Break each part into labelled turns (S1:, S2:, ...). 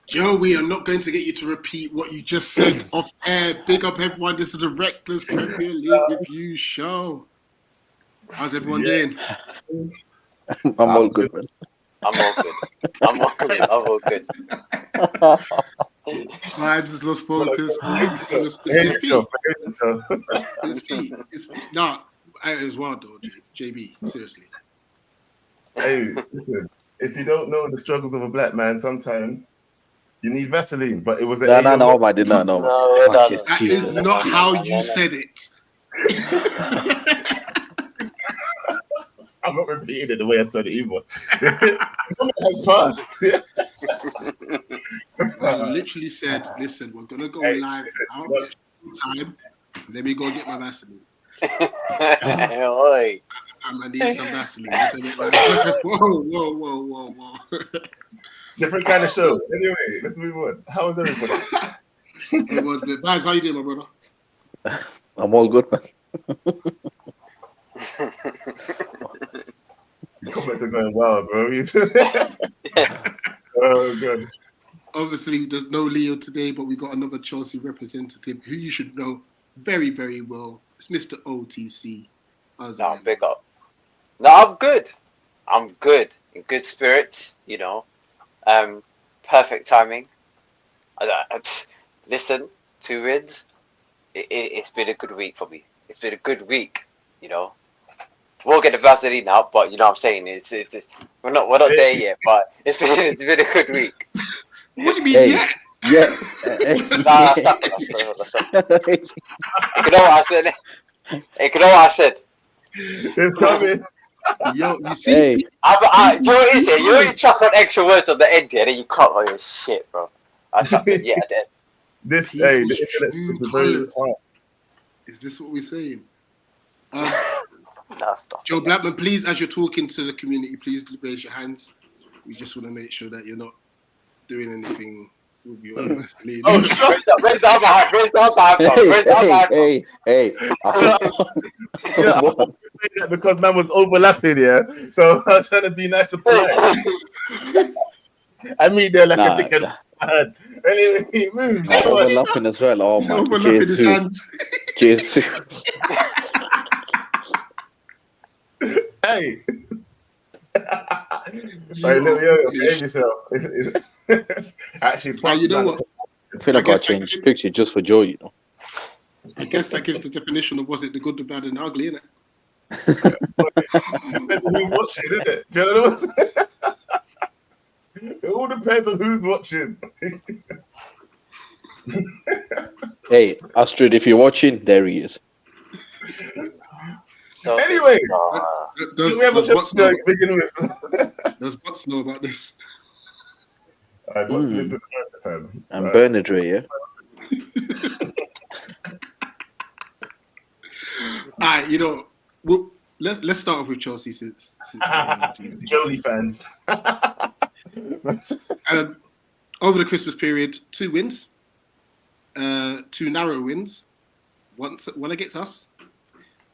S1: Joe, we are not going to get you to repeat what you just said off air. Big up everyone. This is the Reckless Premier League Review Show. How's everyone doing?
S2: I'm all good, man.
S3: I'm all good. I'm all good.
S1: I just lost focus. No, it was wild though, JB. Seriously.
S4: Hey, listen. If you don't know the struggles of a black man, sometimes you need Vaseline. But it was
S2: No, I did not know.
S1: That is not how you said it.
S4: I'm not repeating it the way I said it either. Has passed.
S1: I literally said, "Listen, we're gonna go live now. Time. Let me go get my Vaseline.
S3: Oi.
S1: I need some Vaseline." Whoa.
S4: Different kind of show. Anyway, let's move on. How is everybody?
S1: Bags, how you doing, my brother?
S2: I'm all good, man.
S4: The comments are going wild, bro. Oh, God.
S1: Obviously, there's no Leo today, but we got another Chelsea representative who you should know very, very well. It's Mr. OTC.
S3: No, big up. No, I'm good. I'm good. In good spirits, you know. Perfect timing. Listen, 2 wins. It's been a good week for me. It's been a good week, you know. We'll get the Vaseline out, but you know what I'm saying. It's we're not there yet, but it's been a good week.
S1: What do you mean?
S2: Yeah.
S3: Nah, stop. You know what I said? You know what I said?
S4: It's coming.
S1: Yo, you see?
S2: Hey.
S3: Do you know what it is? You know you chuck on extra words on the end here, and then you cut on your shit, bro. I chucked it. Yeah, I did.
S4: The internet's very fast.
S1: Is this what we're saying?
S3: Nah, stop.
S1: Joe Blackman, please, as you're talking to the community, please raise your hands. We just want to make sure that you're not doing anything with your Vaseline.
S3: Oh, raise the other hand.
S2: Hey.
S4: Yeah, that because man was overlapping, yeah. So I was trying to be nice and polite. I mean, they're like a dickhead. Anyway, he moves.
S2: Overlapping as well. Oh my God. Jesus.
S4: Hey. Right, behave yourself. Actually,
S1: you know what?
S2: I feel like I got to change the picture just for Joe, you know.
S1: I guess that gives the definition of was it the good, the bad, and the ugly, innit?
S4: Depends on who's watching, isn't it? Do you know what I'm saying? It all depends on who's watching.
S2: Hey, Astrid, if you're watching, there he is.
S4: Anyway,
S1: does Butts know about this?
S2: And Bernard Ray, yeah?
S1: Alright, you know, let's start off with Chelsea since
S4: Jolie fans.
S1: Over the Christmas period, 2 wins, 2 narrow wins. One against us,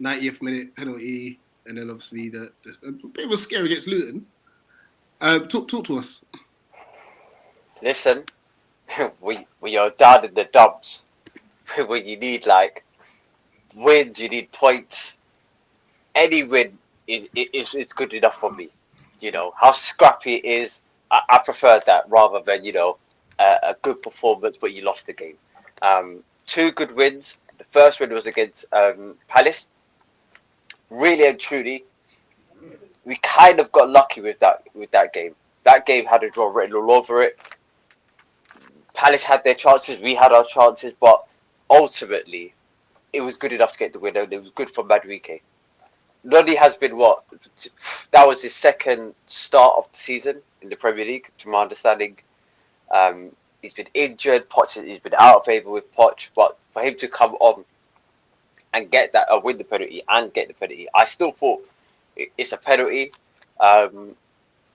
S1: 90th minute penalty, and then obviously the bit of a scare against Luton. Talk to us.
S3: Listen, we are down in the dumps. When you need like wins, you need points. Any win is good enough for me. You know how scrappy it is. I prefer that rather than a good performance, but you lost the game. 2 good wins. The first win was against Palace. Really and truly, we kind of got lucky with that game. That game had a draw written all over it. Palace had their chances, we had our chances, but ultimately, it was good enough to get the win, and it was good for Madueke. Noni has been that was his second start of the season in the Premier League, to my understanding. He's been injured, he's been out of favour with Poch, but for him to come on and get that, win the penalty and get the penalty, I still thought it's a penalty.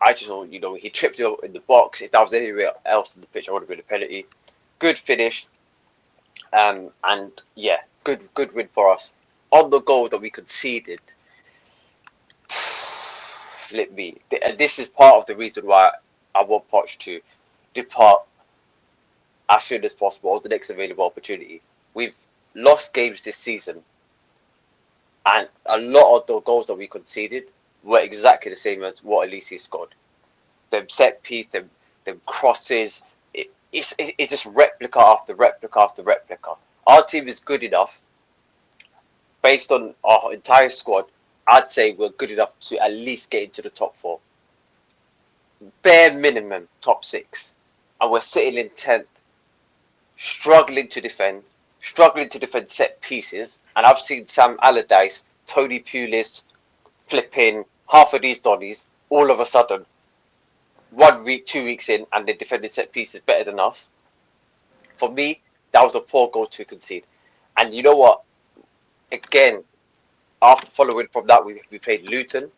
S3: I just thought, he tripped in the box. If that was anywhere else in the pitch, I would have been a penalty. Good finish. And yeah, good win for us. On the goal that we conceded, flip me. This is part of the reason why I want Poch to depart as soon as possible or the next available opportunity. We've lost games this season, and a lot of the goals that we conceded were exactly the same as what Elise scored. Them set piece, them crosses. It's just replica after replica after replica. Our team is good enough, based on our entire squad. I'd say we're good enough to at least get into the top 4. Bare minimum top 6, and we're sitting in 10th, struggling to defend set pieces. And I've seen Sam Allardyce, Tony Pulis flipping half of these Donnies all of a sudden 1 week, 2 weeks in, and they defended set pieces better than us. For me, that was a poor goal to concede. And you know what? Again, after following from that, we played Luton.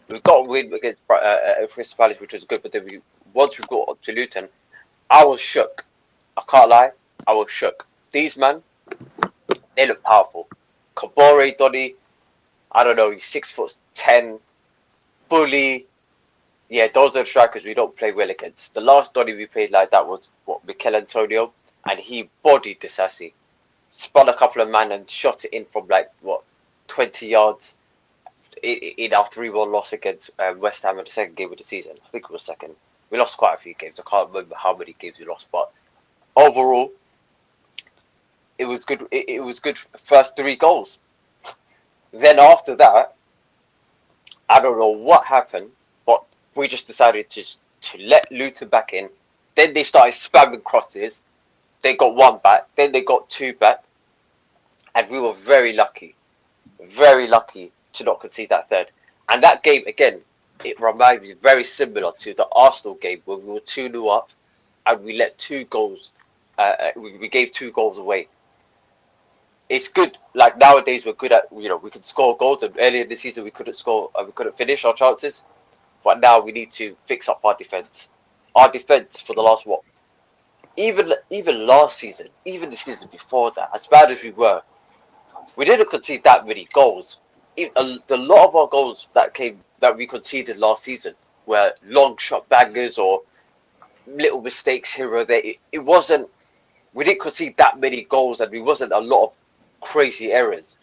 S3: We got a win against Crystal Palace, which was good. But then once we got up to Luton, I was shook. I can't lie, I was shook. These men, they look powerful. Kabore, Donny, I don't know, he's 6'10", bully. Yeah, those are the strikers we don't play well against. The last Donny we played like that was Mikel Antonio, and he bodied the Sassy. Spun a couple of men and shot it in from 20 yards in our 3-1 loss against West Ham in the second game of the season. I think it was second. We lost quite a few games. I can't remember how many games we lost, but overall, it was good. It was good first 3 goals. Then after that, I don't know what happened, but we just decided to let Luton back in. Then they started spamming crosses. They got 1 back. Then they got 2 back. And we were very lucky to not concede that third. And that game, again, it reminds me very similar to the Arsenal game where we were 2-0 up and we let 2 goals. We gave 2 goals away. It's good. Like nowadays, we're good at, we can score goals. And earlier in the season, we couldn't score. We couldn't finish our chances. But now we need to fix up our defense. Our defense for the last even last season, even the season before that, as bad as we were, we didn't concede that many goals. A lot of our goals that we conceded last season were long shot bangers or little mistakes here or there. It wasn't. We didn't concede that many goals, and we wasn't a lot of crazy errors.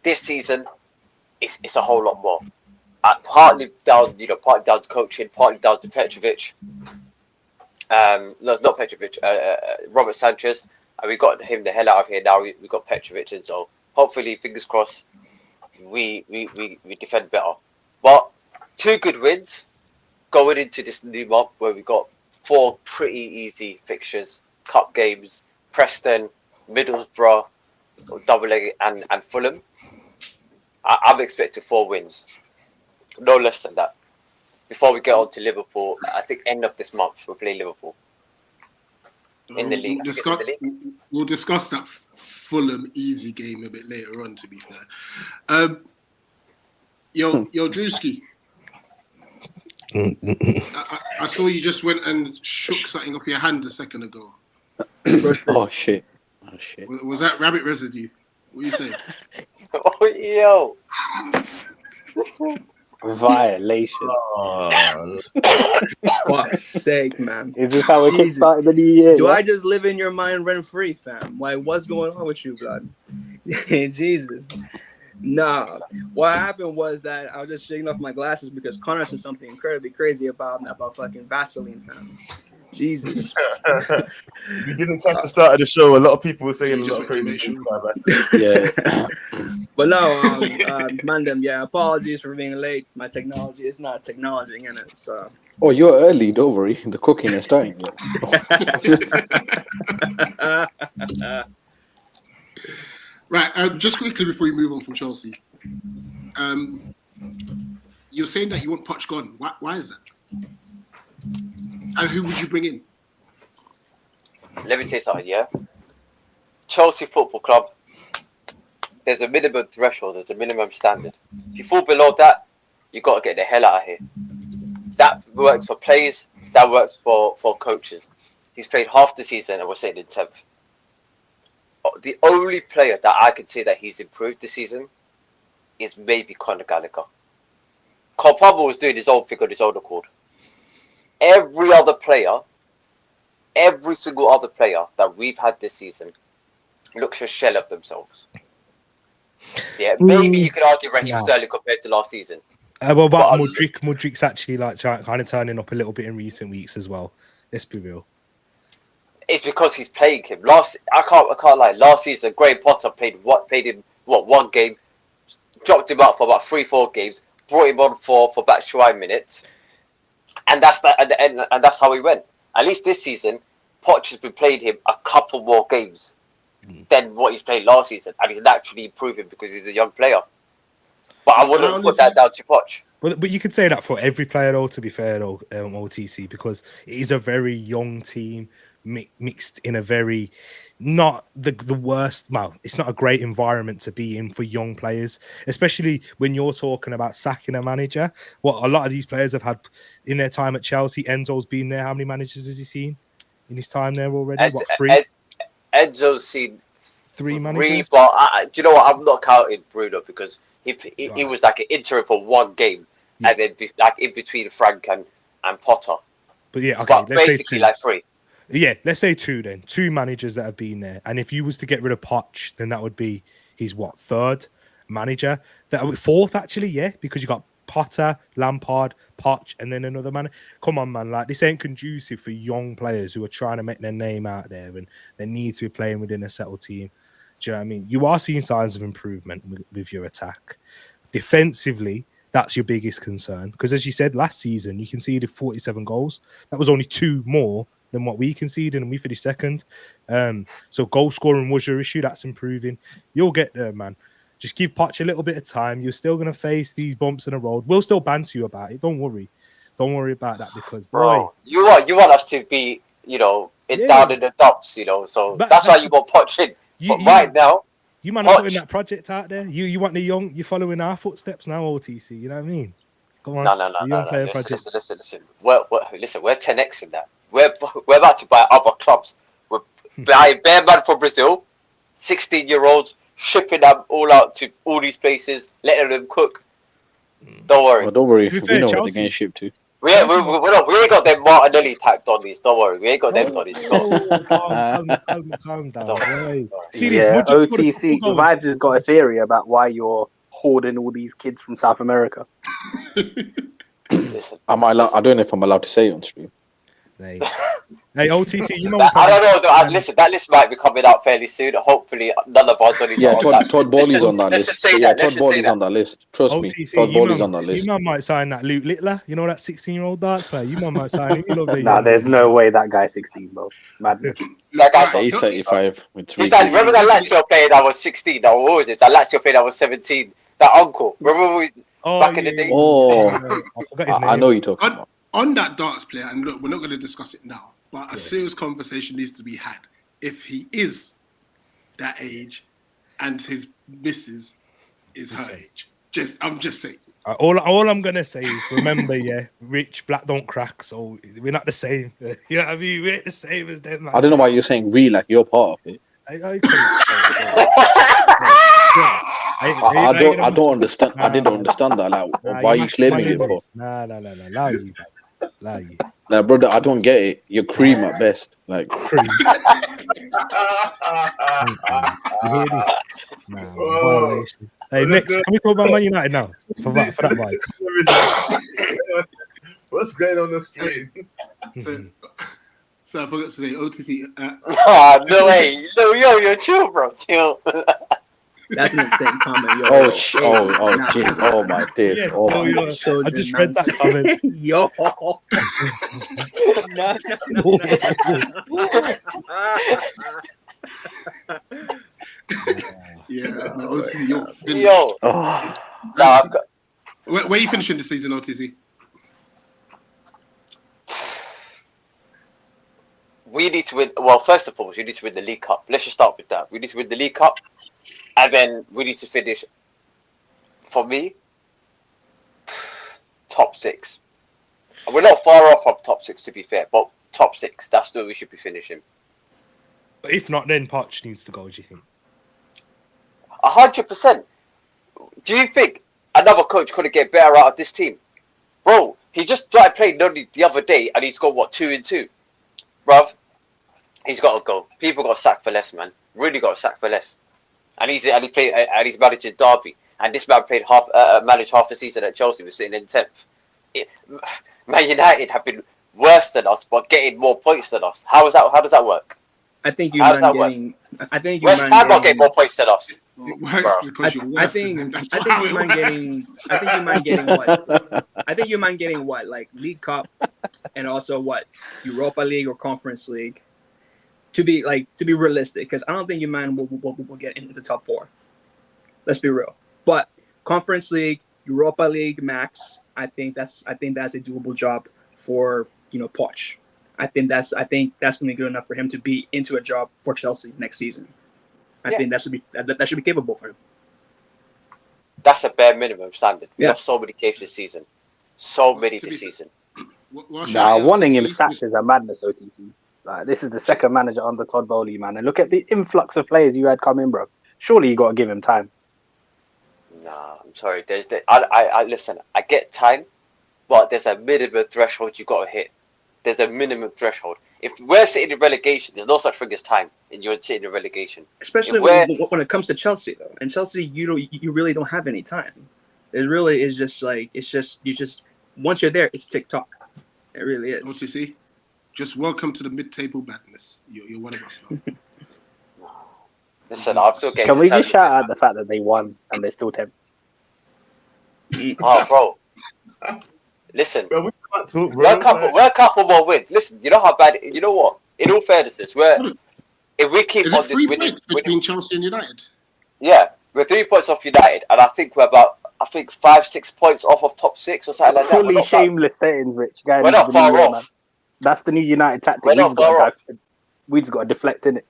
S3: This season, it's a whole lot more. Partly down to coaching, partly down to Petrovic. No, not Petrovic. Robert Sanchez, and we got him the hell out of here now. We got Petrovic, and so hopefully, fingers crossed, we defend better. But 2 good wins going into this new month where we got 4 pretty easy fixtures: cup games, Preston, Middlesbrough, double leg, and Fulham. I'm expecting 4 wins, no less than that. Before we get on to Liverpool, I think end of this month we'll play Liverpool in the league.
S1: We'll discuss that Fulham easy game a bit later on, to be fair. Yo, Drewski. I saw you just went and shook something off your hand a second ago.
S2: Oh shit.
S1: Was that rabbit residue? What are you saying?
S3: Oh, yo.
S2: Violation.
S5: Oh, fuck's sake, man.
S2: Is this how we kick started the new year?
S5: Do I just live in your mind rent free, fam? Like, what's going on with you, blood? Jesus. Nah. What happened was that I was just shaking off my glasses because Connor said something incredibly crazy about fucking Vaseline, fam. Jesus.
S4: You didn't catch the start of the show. A lot of people were saying a lot of crazy things about
S2: Yeah.
S5: But no, Mandem, yeah, apologies for being late. My technology is not technology in it, so.
S2: Oh, you're early, don't worry. The cooking is starting.
S1: Right, just quickly before we move on from Chelsea. You're saying that you want Poch gone. Why is that? And who would you bring in?
S3: Let me tell you something, yeah? Chelsea Football Club, there's a minimum threshold, there's a minimum standard. If you fall below that, you got to get the hell out of here. That works for players, that works for coaches. He's played half the season and we're sitting in 10th. The only player that I can say that he's improved this season is maybe Conor Gallagher. Cole Palmer was doing his own thing on his own accord. Every other player every single other player that we've had this season looks a shell of themselves. Yeah, maybe you could argue Raheem Sterling compared to last season.
S6: What about
S3: But-
S6: Mudryk? Mudryk's actually like kind of turning up a little bit in recent weeks as well. Let's be real.
S3: It's because he's playing him. I can't lie. Last season, Graham Potter paid him one game, dropped him out for about 3-4 games, brought him on for back Shrine minutes, and that's how he went. At least this season, Poch has been playing him a couple more games than what he's played last season, and he's naturally improving because he's a young player. But I wouldn't put that down to Poch.
S6: But you could say that for every player, though. To be fair, though, OTC, because it is a very young team mixed in a very not the worst. Well, it's not a great environment to be in for young players, especially when you're talking about sacking a manager. What a lot of these players have had in their time at Chelsea. Enzo's been there. How many managers has he seen in his time there already? Three?
S3: Enzo's seen
S6: three managers.
S3: But do you know what? I'm not counting Bruno because he was like an interim for one game, and then like in between Frank and Potter.
S6: But yeah, okay,
S3: but
S6: let's
S3: basically
S6: say
S3: like 3.
S6: Yeah, let's say 2 then. 2 managers that have been there. And if you was to get rid of Poch, then that would be his 3rd manager. That would 4th actually, yeah, because you got Potter, Lampard, Poch, and then another man. Come on, man, like this ain't conducive for young players who are trying to make their name out there and they need to be playing within a settled team. Do you know what I mean? You are seeing signs of improvement with your attack. Defensively, that's your biggest concern. Because as you said, last season, you conceded 47 goals. That was only 2 more than what we conceded, and we finished 2nd. So goal scoring was your issue. That's improving. You'll get there, man. Just give Poch a little bit of time. You're still going to face these bumps in the road. We'll still banter you about it. Don't worry. Don't worry about that because, boy,
S3: you want us to be, down in the dumps, So that's why you got Poch in. But right now,
S6: you man are putting that project out there. You want the young. You're following our footsteps now, OTC. You know what I mean? Come on.
S3: No. Listen. We're 10x in that. We're about to buy other clubs. We're buying Bearman from Brazil, 16-year-olds, shipping them all out to all these places, letting them cook. Don't worry.
S2: Oh, don't worry. We know
S6: Chelsea.
S2: what they're getting shipped to.
S3: We ain't got them Martinelli tagged on these. Don't worry. We ain't got them on these.
S6: Calm down. Right.
S7: OTC Vibes has got a theory about why you're hoarding all these kids from South America.
S3: Listen,
S2: I don't know if I'm allowed to say it on stream.
S6: Hey, OTC, you know
S3: I don't know. Listen, that list might be coming out fairly soon. Hopefully, none of our Donnies
S2: Yeah,
S3: are on that.
S2: Todd Bowley's on that
S3: let's
S2: list.
S3: just say
S2: Yeah,
S3: that. Let's
S2: Todd
S3: just say
S2: Bowley's
S3: that.
S2: on that list. Trust me,
S6: OTC,
S2: Todd Bowley's on that list.
S6: You man might sign that Luke Littler. You know that 16-year-old darts player. You man might sign him. You love that.
S7: Nah, there's no way that guy's 16, bro. Madness.
S3: That guy's
S2: He's
S3: not
S2: 35 with 3
S3: He's like, remember that Lazio player that was 16? That was it? That Lazio player that was 17? That uncle? Remember back in the day?
S2: Oh,
S6: I forgot his name.
S2: I know you're talking about.
S1: On that darts player, and look, we're not going to discuss it now, but a serious conversation needs to be had. If he is that age, and his missus is her age, I'm just saying.
S6: All I'm gonna say is remember, rich black don't crack, so we're not the same. You know what I mean? We ain't the same as them. Man.
S2: I don't know why you're saying we like you're part of it. I don't understand. I didn't understand that. Like, why are you claiming it for?
S6: Nah, lie you.
S2: Like, brother, I don't get it. You're cream at best. Like,
S6: Cream. You hear this? Nah, violation. Hey, next, can we talk about Man United now? For that vibe.
S4: What's going on the screen?
S1: So I forgot to say, OTC.
S3: No way. No, you're chill, bro. Chill.
S5: That's an insane comment, yo.
S2: Jeez. Oh, my days.
S6: Yeah,
S2: Oh, my
S6: yo, I just read that comment.
S5: Yo.
S1: Yeah, OTC, you're finished.
S3: Yo.
S2: Oh.
S3: No, I've got.
S1: Where are you finishing the season, OTC?
S3: We need to win. Well, first of all, we need to win the League Cup. Let's just start with that. We need to win the League Cup, and then we need to finish. For me, top 6. And we're not far off from top 6, to be fair, but top 6. That's where we should be finishing.
S6: But if not, then Poch needs to go. Do you think?
S3: 100%. Do you think another coach could get better out of this team, bro? He just started playing only the other day, and he's got 2-2, bruv. He's got to go. People got sacked for less, man. Really got sacked for less. And he's managing Derby. And this man managed half a season at Chelsea. We're sitting in 10th. Man United have been worse than us, but getting more points than us. How does that work?
S5: I think you
S3: How does
S5: man
S3: that work?
S5: getting. I think you
S3: West
S5: man
S3: Ham are getting
S5: getting.
S3: more points than us.
S1: It works
S3: Bro.
S1: because you're worse
S5: I
S1: than
S5: think
S1: them. That's
S5: I think
S1: how
S5: you
S1: it
S5: man
S1: works.
S5: getting. I think you man getting what? I think you man getting what, like League Cup, and also what, Europa League or Conference League. To be realistic, because I don't think you man will get into top 4. Let's be real. But Conference League, Europa League max, I think that's a doable job for Poch. I think that's going to be good enough for him to be into a job for Chelsea next season. I think that should be capable for him.
S3: That's a bare minimum standard. We
S5: Yeah.
S3: have so many games this season. So many
S1: To
S3: this
S1: be-
S3: season.
S7: Nah, wanting him
S1: LTC,
S7: sacked is a madness, OTC. Like, this is the second manager under Todd Bowley, man. And look at the influx of players you had come in, bro. Surely you got to give him time.
S3: Nah, I'm sorry. I listen. I get time, but there's a minimum threshold you got to hit. There's a minimum threshold. If we're sitting in relegation, there's no such thing as time, and you're sitting in relegation.
S5: Especially
S3: If
S5: when it comes to Chelsea, though. And Chelsea, you really don't have any time. It really is just like once you're there, it's TikTok. It really is.
S1: LTC, just welcome to the mid-table madness. You're one of us now.
S3: Listen, I'm still getting.
S7: Can we
S3: to
S7: just shout out the fact that they won and they're still 10th?
S3: Oh, bro. Listen,
S4: Bro, we can't talk, bro.
S3: we're a couple more wins. Listen, you know how bad. You know what? In all fairness, if we keep
S1: Is
S3: on
S1: it
S3: this
S1: 3
S3: winning,
S1: points between Chelsea and United?
S3: yeah, we're 3 points off United, and I think we're about 5-6 points off of top 6 or something like that. We're
S7: Fully
S3: not far,
S7: shameless settings, Rich. Guy
S3: we're
S7: needs
S3: not
S7: the
S3: far
S7: new year,
S3: off.
S7: man. That's the new United tactic.
S3: We're not far off.
S7: We just got to deflect in it.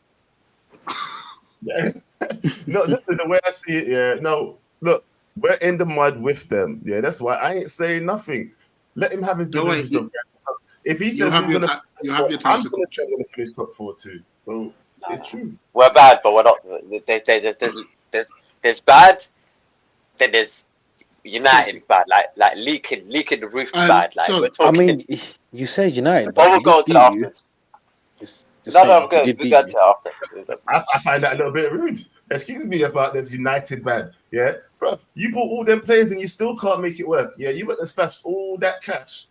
S4: Yeah. No, listen, the way I see it, yeah. No, look, we're in the mud with them. Yeah, that's why I ain't saying nothing. Let him have his
S1: No, wait,
S4: delusions of gas. If he
S1: You'll
S4: says
S1: have
S4: he's
S1: your
S4: gonna,
S1: time. You'll have your time
S4: I'm
S1: to
S4: gonna
S1: cook.
S4: say I'm gonna finish top 4 too. So it's true.
S3: We're bad, but we're not. There's bad. Then there's United bad, like leaking the roof bad. Like
S1: so,
S3: we're
S2: I
S3: talking.
S2: mean, you say United,
S3: But we'll
S2: but
S3: go to that after.
S2: Just
S3: No,
S2: saying,
S3: I'm good.
S2: did
S3: We
S2: beat
S3: go
S2: you.
S3: to it after.
S4: I find that a little bit rude. Excuse me about this United bad. Yeah, bro, you bought all them players and you still can't make it work. Yeah, you went and splashed all that cash,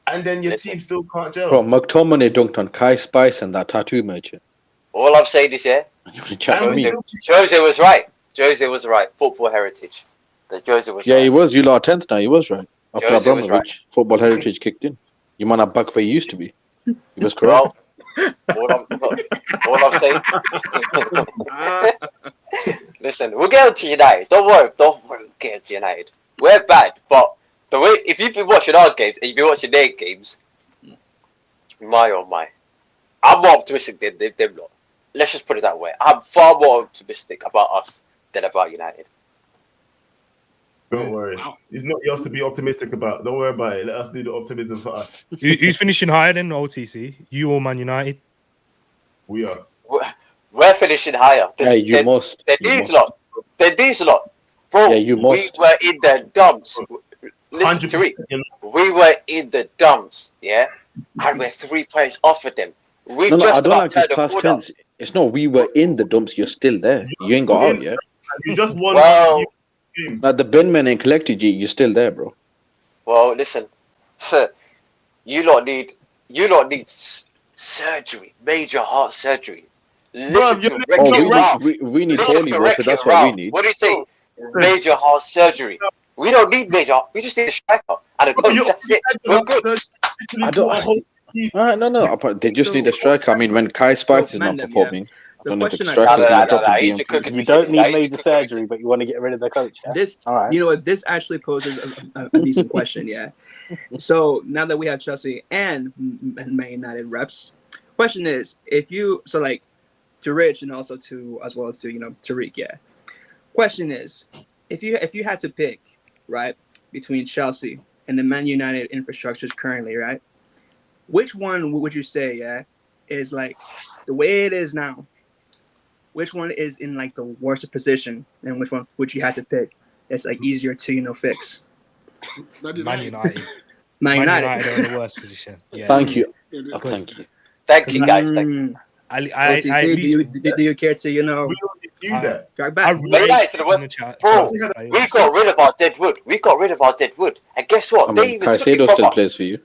S4: and then your
S3: Listen.
S4: team still can't gel.
S2: Bro, McTominay dunked on Kai Spice and that tattoo merchant.
S3: All I'm saying is, yeah,
S2: You want to chat to
S4: And we
S2: me?
S4: still-
S3: Jose was right. Jose was right. Football heritage. That Jose was
S2: Yeah,
S3: right.
S2: he was. You lot 10th now. He was right. After
S3: Jose was
S2: Abramovich, football heritage kicked in. You might not back where you used to be. He was correct.
S3: Well, all I'm saying. Listen, we'll get on to United. Don't worry. We'll get on to United. We're bad, but the way if you've been watching our games and you've been watching their games, my oh my, I'm more optimistic than them lot. Let's just put it that way. I'm far more optimistic about us than about United.
S4: Don't worry.
S1: Wow.
S4: It's not yours to be optimistic about. Don't worry about it. Let us do the optimism for us.
S6: Who's finishing higher than OTC? You or Man United?
S4: We are.
S3: We're finishing higher.
S2: Yeah, you must.
S3: They're
S2: You
S3: these
S2: must.
S3: lot. They're these lot. Bro,
S2: Yeah, you
S3: we
S2: must.
S3: were in the dumps. Listen to
S4: 100%.
S3: it.
S4: You know,
S3: We were in the dumps, yeah? And we're 3 points off of them. We've
S2: No, I
S3: just
S2: don't
S3: about
S2: like
S3: turned
S2: the
S3: the
S2: past
S3: corner.
S2: tense. It's not we were in the dumps. You're still there. You ain't got out yet.
S4: you just won
S3: Well,
S4: games.
S2: Like the Benman ain't collected you. You're still there, bro.
S3: well, listen. You lot need surgery, major heart surgery. Listen
S4: you're
S3: to
S4: not-
S3: Wreck-It
S4: no,
S3: Ralph.
S2: we need
S3: Listen
S2: holy
S3: to
S2: water. That's
S3: Wreck-It
S2: what we
S3: Ralph.
S2: need.
S3: What do you say? Major heart surgery. We don't need major. We just need a striker and a coach. That's it. We're good.
S2: I don't. No. They just need a striker. I mean, when Kai Spice is not
S5: Mandem,
S2: performing, I
S5: The
S2: don't know if the
S5: question I-
S2: striker's
S3: No,
S2: going to drop the
S3: he's the
S2: DM.
S3: cooking
S7: You
S3: machine.
S7: don't need
S3: He's the
S7: major
S3: cooking machine.
S7: surgery, but you want to get rid of the coach. Yeah?
S5: This,
S7: All right.
S5: you know what? This actually poses a decent question. Yeah. So now that we have Chelsea and Man United reps, question is, if you to Rich and also to as well as to Tariq, yeah. Question is, if you had to pick, right, between Chelsea and the Man United infrastructures currently, right, which one would you say, yeah, is like the way it is now? Which one is in like the worst position, and which one would you have to pick? That's like easier to fix.
S1: Man
S6: Man
S1: United.
S6: United.
S5: Man
S6: Man
S5: United.
S6: United are in the worst position. Yeah.
S2: Thank you.
S1: Yeah,
S2: Oh, thank you.
S3: Thank you, guys. Thank you.
S5: OTC, do you care to,
S4: We already do that.
S5: drag
S6: I
S5: back?
S6: raised
S3: United to the
S6: in
S3: West-
S6: the chat.
S3: Bro,
S6: to
S3: we
S6: players.
S3: got rid of our dead wood. And guess what?
S2: I
S3: They
S2: mean,
S3: even took it
S2: Caicedo
S3: from
S2: still
S3: us.
S2: plays for you.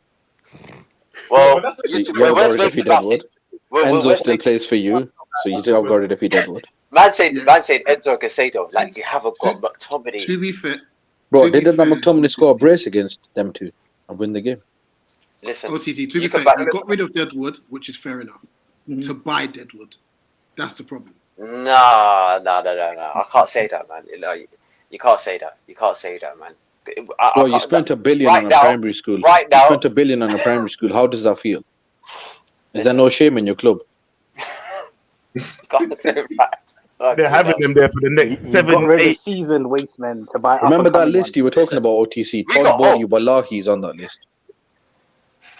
S3: Well,
S4: But that's
S2: So
S4: like-
S2: you have got
S3: where's
S2: rid of
S3: Mason
S2: Deadwood.
S3: Mount?
S2: Enzo still plays for you, so you still have got rid of Deadwood.
S3: Man said Enzo Caicedo. Like, you haven't got McTominay.
S1: To be fair,
S2: Bro,
S1: To be
S2: didn't that
S1: fair,
S2: McTominay score a brace against them two and win the game?
S3: Listen,
S1: OTT, to be
S3: You can
S1: fair,
S3: back-
S1: you got rid of Deadwood, which is fair enough.
S5: Mhm.
S1: To buy Deadwood, that's the problem.
S3: no. I can't say that, man. You can't say that. You can't say that, man.
S2: Bro, you spent $1 billion
S3: right
S2: on a
S3: now-
S2: primary school.
S3: right
S2: You
S3: now-
S2: spent $1 billion on a primary school. How does that feel? Is there no shame in your club?
S3: You can't say that.
S4: They're having them there for the next
S7: You
S4: 7,
S7: got rid of
S4: 8.
S7: seasoned waste men to buy.
S2: Remember that
S7: up-and-coming
S2: list you were
S7: ones.
S2: talking about, OTC?
S3: We
S2: Todd
S3: got
S2: Bowley, Wallahi is on that list.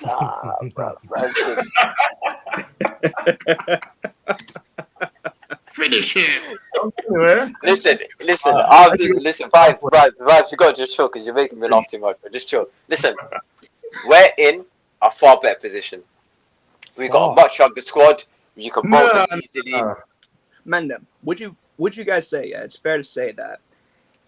S3: Nah, bro.
S1: Finish it.
S4: Anyway,
S3: Listen, vibes. You got to just chill because you're making me laugh too much. But just chill. Listen, we're in a far better position. We got a much younger squad. You can both
S4: Nah,
S3: easily.
S4: nah.
S5: Mandem, would you guys say? Yeah, it's fair to say that.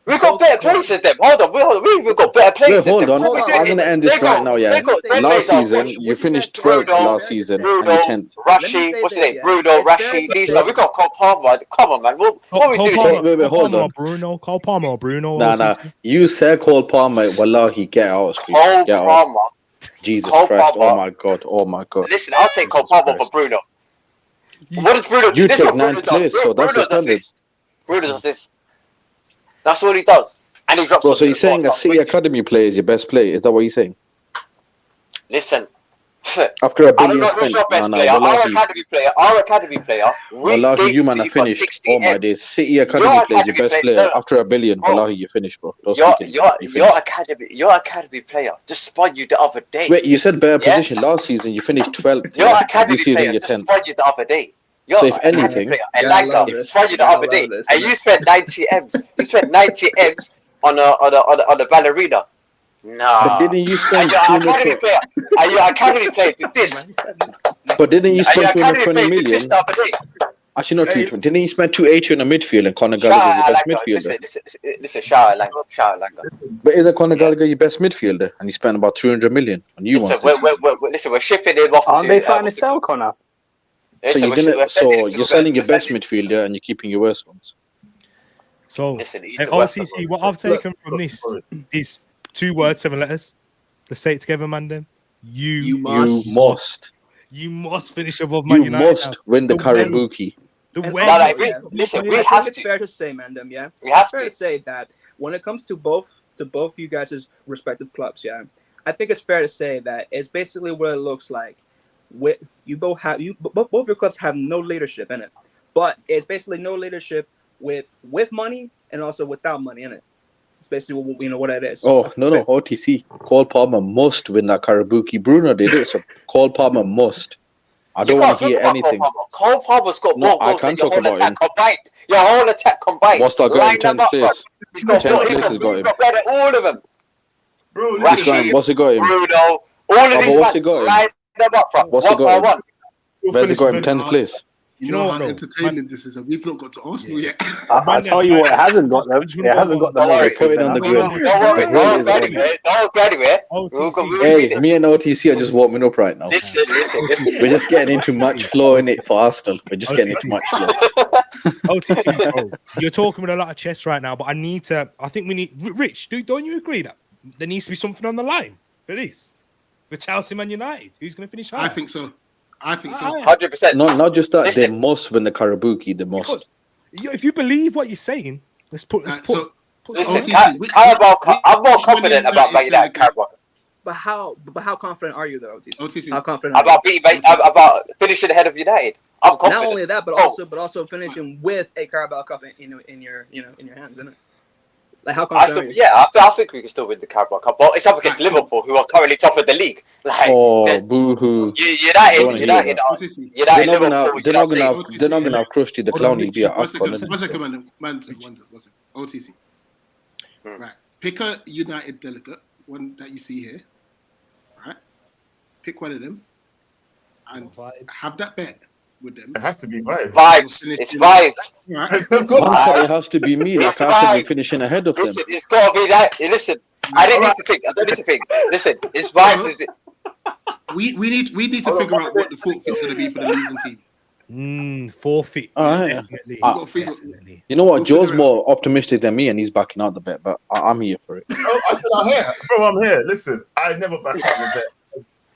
S3: We got better players than them. Hold on. We got better players
S2: Wait,
S3: than
S2: hold
S3: them.
S2: on.
S3: What we
S2: I'm
S3: doing?
S2: going to end this
S3: They
S2: right
S3: got-
S2: now, yeah.
S3: they got- they
S2: Last
S3: played
S2: season,
S3: our-
S2: you finished
S3: Bruno,
S2: 12th last season, and you
S3: Bruno,
S2: 10th.
S3: Rashi, what's his name?
S5: Yeah.
S3: Bruno,
S5: It's fair
S3: Rashi,
S5: to
S3: these
S5: say-
S3: stuff. We got Cole Palmer. Come on, man. What we
S6: Cole
S3: doing?
S6: Palmer,
S2: Wait,
S6: Cole
S2: hold
S6: Palmer
S2: on.
S6: or Bruno. Cole Palmer or Bruno.
S2: Nah.
S6: OTC?
S2: You said Cole Palmer, Wallahi, get out. Street.
S3: Cole
S2: Get out.
S3: Palmer.
S2: Jesus
S3: Cole
S2: Christ.
S3: Palmer.
S2: Oh my God.
S3: Listen, I'll take Cole
S2: Jesus
S3: Palmer
S2: Christ.
S3: for Bruno. What does Bruno do?
S2: You
S3: This is
S2: take
S3: what Bruno
S2: ninth
S3: does.
S2: place, so that's the
S3: Bruno does
S2: standard.
S3: this. Bruno does this. That's all he does. And he drops
S2: Bro,
S3: onto
S2: so you're
S3: the
S2: saying
S3: floor,
S2: a City
S3: starts
S2: Academy player is your best player? Is that what you're saying?
S3: Listen.
S2: After a
S3: I don't
S2: billion
S3: know who's
S2: spent?
S3: your best
S2: Nah,
S3: player.
S2: Wallahi.
S3: Our academy player. Reece
S2: Wallahi,
S3: Davies
S2: you man
S3: to
S2: are
S3: you for
S2: finished.
S3: 60
S2: Oh my
S3: M's.
S2: days. City Academy
S3: Your
S2: player is your
S3: academy
S2: best
S3: player-
S2: player.
S3: no.
S2: After a billion,
S3: Bro.
S2: Wallahi, you're finished, bro. Don't
S3: Your
S2: speak anymore. You're finished.
S3: your academy player just spun you the other day.
S2: Wait, you said better
S3: Yeah?
S2: position. Last season, you finished 12th.
S3: Your
S2: yeah?
S3: academy
S2: This season,
S3: player
S2: you're
S3: just
S2: 10th.
S3: spun you the other day. Your
S2: So if
S3: academy
S2: anything-
S3: player,
S5: Yeah, I love
S3: Elanga,
S5: this.
S3: spun you the
S5: Yeah, I
S3: other
S5: love
S3: day,
S5: this.
S3: and you spent 90 M's. You spent 90 M's on a ballerina. Nah.
S2: But didn't you
S3: And
S2: spend
S3: your
S2: 200
S3: academy player, and your academy player did this.
S2: But didn't you
S3: And your
S2: spend
S3: academy
S2: 220
S3: player did
S2: million?
S3: this the other day.
S2: Actually, not
S4: Hey,
S2: 220. Didn't you spend 280 on a midfield and Conor
S3: Shout
S2: Gallagher your
S3: out
S2: best
S3: Elanga.
S2: midfielder?
S3: Listen, shout out Elanga.
S2: But isn't Conor
S3: Yeah.
S2: Gallagher your best midfielder? And he spent about 300 million on you
S3: Listen,
S2: once.
S3: we're shipping him off
S7: Aren't
S3: to.
S7: they trying to
S3: what's it
S7: sell
S3: called?
S7: Connor?
S2: So
S3: Listen,
S2: you're
S3: we're
S2: gonna,
S3: we're sending him to
S2: you're
S3: Spurs.
S2: selling your
S3: We're
S2: best
S3: sending him to Spurs.
S2: midfielder and you're keeping your worst ones.
S6: So,
S3: Listen, he's
S6: hey,
S3: the worst of
S6: OTC,
S3: them.
S6: what I've taken from this is 2 words, 7 letters. Let's say it together, Mandem. You must finish above Man
S2: You
S6: United.
S2: must win the
S6: The way-
S2: Karabuki.
S6: The
S5: And
S6: way
S3: No,
S5: also,
S3: no, we-
S5: yeah,
S3: listen,
S5: I
S3: we
S5: think
S3: have
S5: it's
S3: to.
S5: fair to say, Mandem, yeah.
S3: We have
S5: It's fair
S3: to.
S5: to say that when it comes to both you guys' respective clubs, yeah, I think it's fair to say that it's basically what it looks like. With both your clubs have no leadership in it, but it's basically no leadership with money and also without money in it. It's basically what it is.
S2: Oh, no, OTC. Cole Palmer must win that Karabuki. Bruno did it, so Cole Palmer must. I don't want to hear anything.
S3: Cole Palmer's got
S2: No,
S3: more
S2: I
S3: goals
S2: can't
S3: than your
S2: talk
S3: whole
S2: about
S3: attack
S2: him.
S3: combined. Your whole attack combined.
S2: What's that got
S3: Line
S2: him
S3: them
S2: 10th
S3: up, bro.
S2: place?
S3: He's got
S2: 10th
S3: more.
S2: place has got
S3: He's
S2: him.
S3: got better than all of them.
S4: Bro,
S3: Right.
S4: listen,
S2: What's it got him?
S3: Bruno, all of
S2: but
S3: these
S2: what's it
S3: men,
S2: got him?
S3: line them up, bro.
S2: What's it
S3: One
S2: got
S3: by
S2: him?
S3: one.
S2: Where's it got him? 10th place.
S1: You
S6: know
S1: know
S6: what,
S1: how
S6: no?
S1: entertaining this is, and we've not got to Arsenal yet.
S7: I'll tell you what, it hasn't got them. It hasn't got them.
S3: Don't worry.
S2: Put it on the
S3: Don't
S2: grid.
S3: worry.
S2: The
S3: Don't
S2: grid
S3: go
S2: is on.
S3: anywhere. Don't go anywhere.
S6: OTC.
S3: We'll
S2: Hey,
S3: read it.
S2: me and OTC are just warming up right now.
S3: Listen.
S2: We're just getting into match flow in it for Arsenal. We're just getting into match flow.
S6: OTC, bro, you're talking with a lot of chess right now, but I think we need, Rich, don't you agree that there needs to be something on the line for this? With Chelsea, Man United, who's going to finish higher?
S1: I think so.
S3: 100%.
S2: Not just that, they
S3: Listen.
S2: must win the Karabuki. They must.
S6: Because if you believe what you're saying, let's put
S1: So,
S3: Listen,
S1: OTC,
S3: Carabao Cup. I'm more
S1: which
S3: confident
S1: Man
S3: about Man United Carabao Cup.
S5: But how confident are you though, OTC?
S1: OTC.
S5: How confident? Are
S3: About beating, about finishing ahead of United. I'm
S5: you?
S3: confident.
S5: Not only that, but also finishing with a Carabao Cup in your hands, isn't it? Like how confident are you?
S3: I think we can still win the Carabao Cup. But it's up against Liverpool, who are currently top of the league. Like,
S2: Oh,
S3: there's-
S2: boo-hoo.
S3: United,
S1: OTC.
S2: They're
S3: United,
S2: not
S3: Liverpool.
S2: gonna have Krusty the
S6: Hold on,
S2: Clown. He'd be at
S1: One second,
S2: AFCON.
S1: one second, man. OTC. Right. Pick a United delegate, one that you see here. Right. Pick one of them and have that bet with them.
S4: It has to be vibes.
S3: Vibes. It's vibes.
S1: Right.
S4: Of course.
S2: Man said it has to be me. Like
S3: It's
S2: I have to be
S3: vibes.
S2: finishing ahead of them.
S3: Listen, it's got to be that. Listen, I don't need to think. I don't need to think. Listen, it's vibes.
S1: We need to figure out what the forfeit's going to be for the losing team.
S6: Forfeit.
S2: All right.
S6: Definitely.
S1: We've got to figure.
S6: Definitely.
S2: You know what?
S1: We'll
S2: Joe's
S1: figure it
S2: more optimistic than me, and he's backing out the bet. But I'm here for it.
S4: Oh, I said I'm here, bro. I'm here. Listen, I never back out the bet.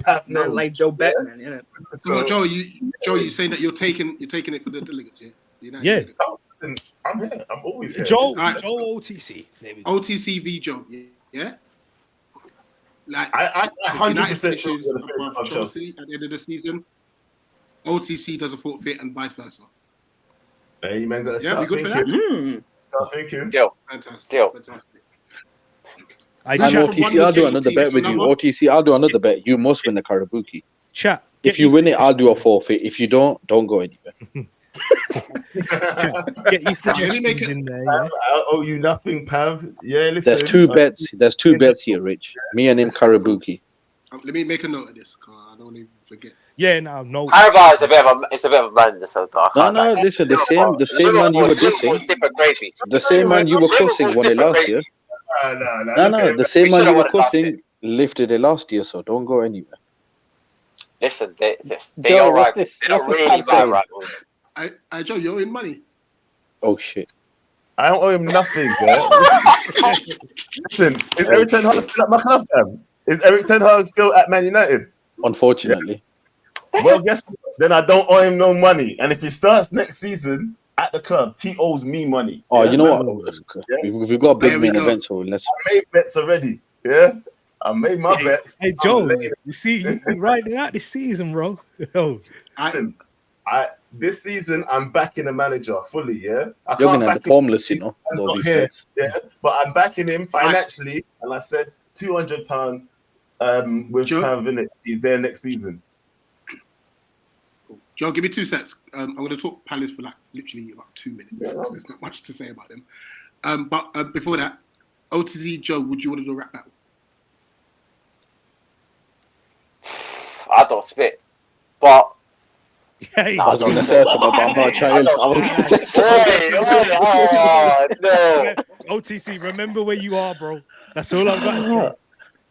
S4: Pat
S5: Not
S4: knows.
S5: like Joe Bettman, you know.
S1: So, Joe, you saying that you're taking it for the delegates, yeah? The United
S6: Yeah.
S1: delegates.
S4: Oh, listen, I'm here. I'm always here.
S6: Joe,
S1: Right.
S6: Joe OTC. There we go.
S1: OTC v Joe, yeah. Like
S4: I
S1: if United
S4: 100%
S1: finishes
S4: finish
S1: above
S4: on Chelsea.
S1: Chelsea at the end of the season, OTC does a forfeit and vice versa.
S4: Hey, you man, gotta
S1: Yeah,
S4: start
S1: we good for
S4: thinking. Start thinking.
S1: Fantastic.
S3: Deal.
S1: Fantastic.
S6: I
S1: Man,
S2: And
S6: chat,
S1: for one
S2: OTC, I'll do
S1: team
S2: another
S1: to
S2: bet with you.
S1: another.
S2: OTC, I'll do another bet. You must win the Karabuki.
S6: chat.
S2: If you win it, I'll do a forfeit. If you don't go anywhere.
S6: Get your suggestions
S1: make it-
S6: in there. Yeah?
S4: I owe you nothing, Pav. Yeah, listen.
S2: There's two bets. There's two bets here, Rich. Me and him Karabuki.
S1: Let me make a note of this, because I don't even forget.
S6: Yeah, no.
S3: Haribo is a bit of a man. So I
S2: No,
S3: can't
S2: no.
S3: lie.
S2: Listen, the same man you were
S3: Liverpool's
S2: dissing,
S3: different gravy.
S2: the same man you were cussing won it last year. No. The same
S3: We
S2: man
S3: should've
S2: you were
S3: won it last
S2: cussing lifted it last year. So don't go anywhere.
S3: Listen, they
S7: Joe,
S3: all right.
S7: what's this-
S3: They're not
S7: what's this
S3: really
S7: fan
S3: bad
S7: saying?
S3: rivals.
S1: I Joe, you're in money.
S2: Oh shit.
S4: I don't owe him nothing, bro. Listen, is Eric Ten Hag still at my club, fam? Is Eric Ten Hag still at Man United?
S2: Unfortunately.
S4: Well, guess what? Then I don't owe him no money. And if he starts next season at the club, he owes me money.
S2: Oh,
S4: Yeah?
S2: you know
S4: Man,
S2: what? We've got a big
S1: There we
S2: main
S1: go.
S2: event, so let's.
S4: I made bets already. Yeah, I made my bets.
S6: Hey, Joe, you see, you riding out this season, bro. Yo,
S4: Listen, this season I'm backing the manager fully. Yeah, I
S2: You're
S4: can't
S2: gonna have
S4: back
S2: the
S4: him.
S2: formless, you know.
S4: He's
S2: with all
S4: not
S2: these
S4: here.
S2: bets.
S4: Yeah, but I'm backing him financially, and I said £200 with
S1: Joe?
S4: Pav in it. He's there next season.
S1: Joe, give me 2 sets. I'm going to talk Palace for like literally about 2 minutes.
S4: Yeah.
S1: There's not much to say about them. But before that, OTC Joe, would you want to do a rap battle?
S3: I don't spit, but
S6: hey,
S2: I was gonna say something, but I'm not trying. I was gonna say something.
S3: oh no.
S6: OTC, remember where you are, bro. That's all I've got to say.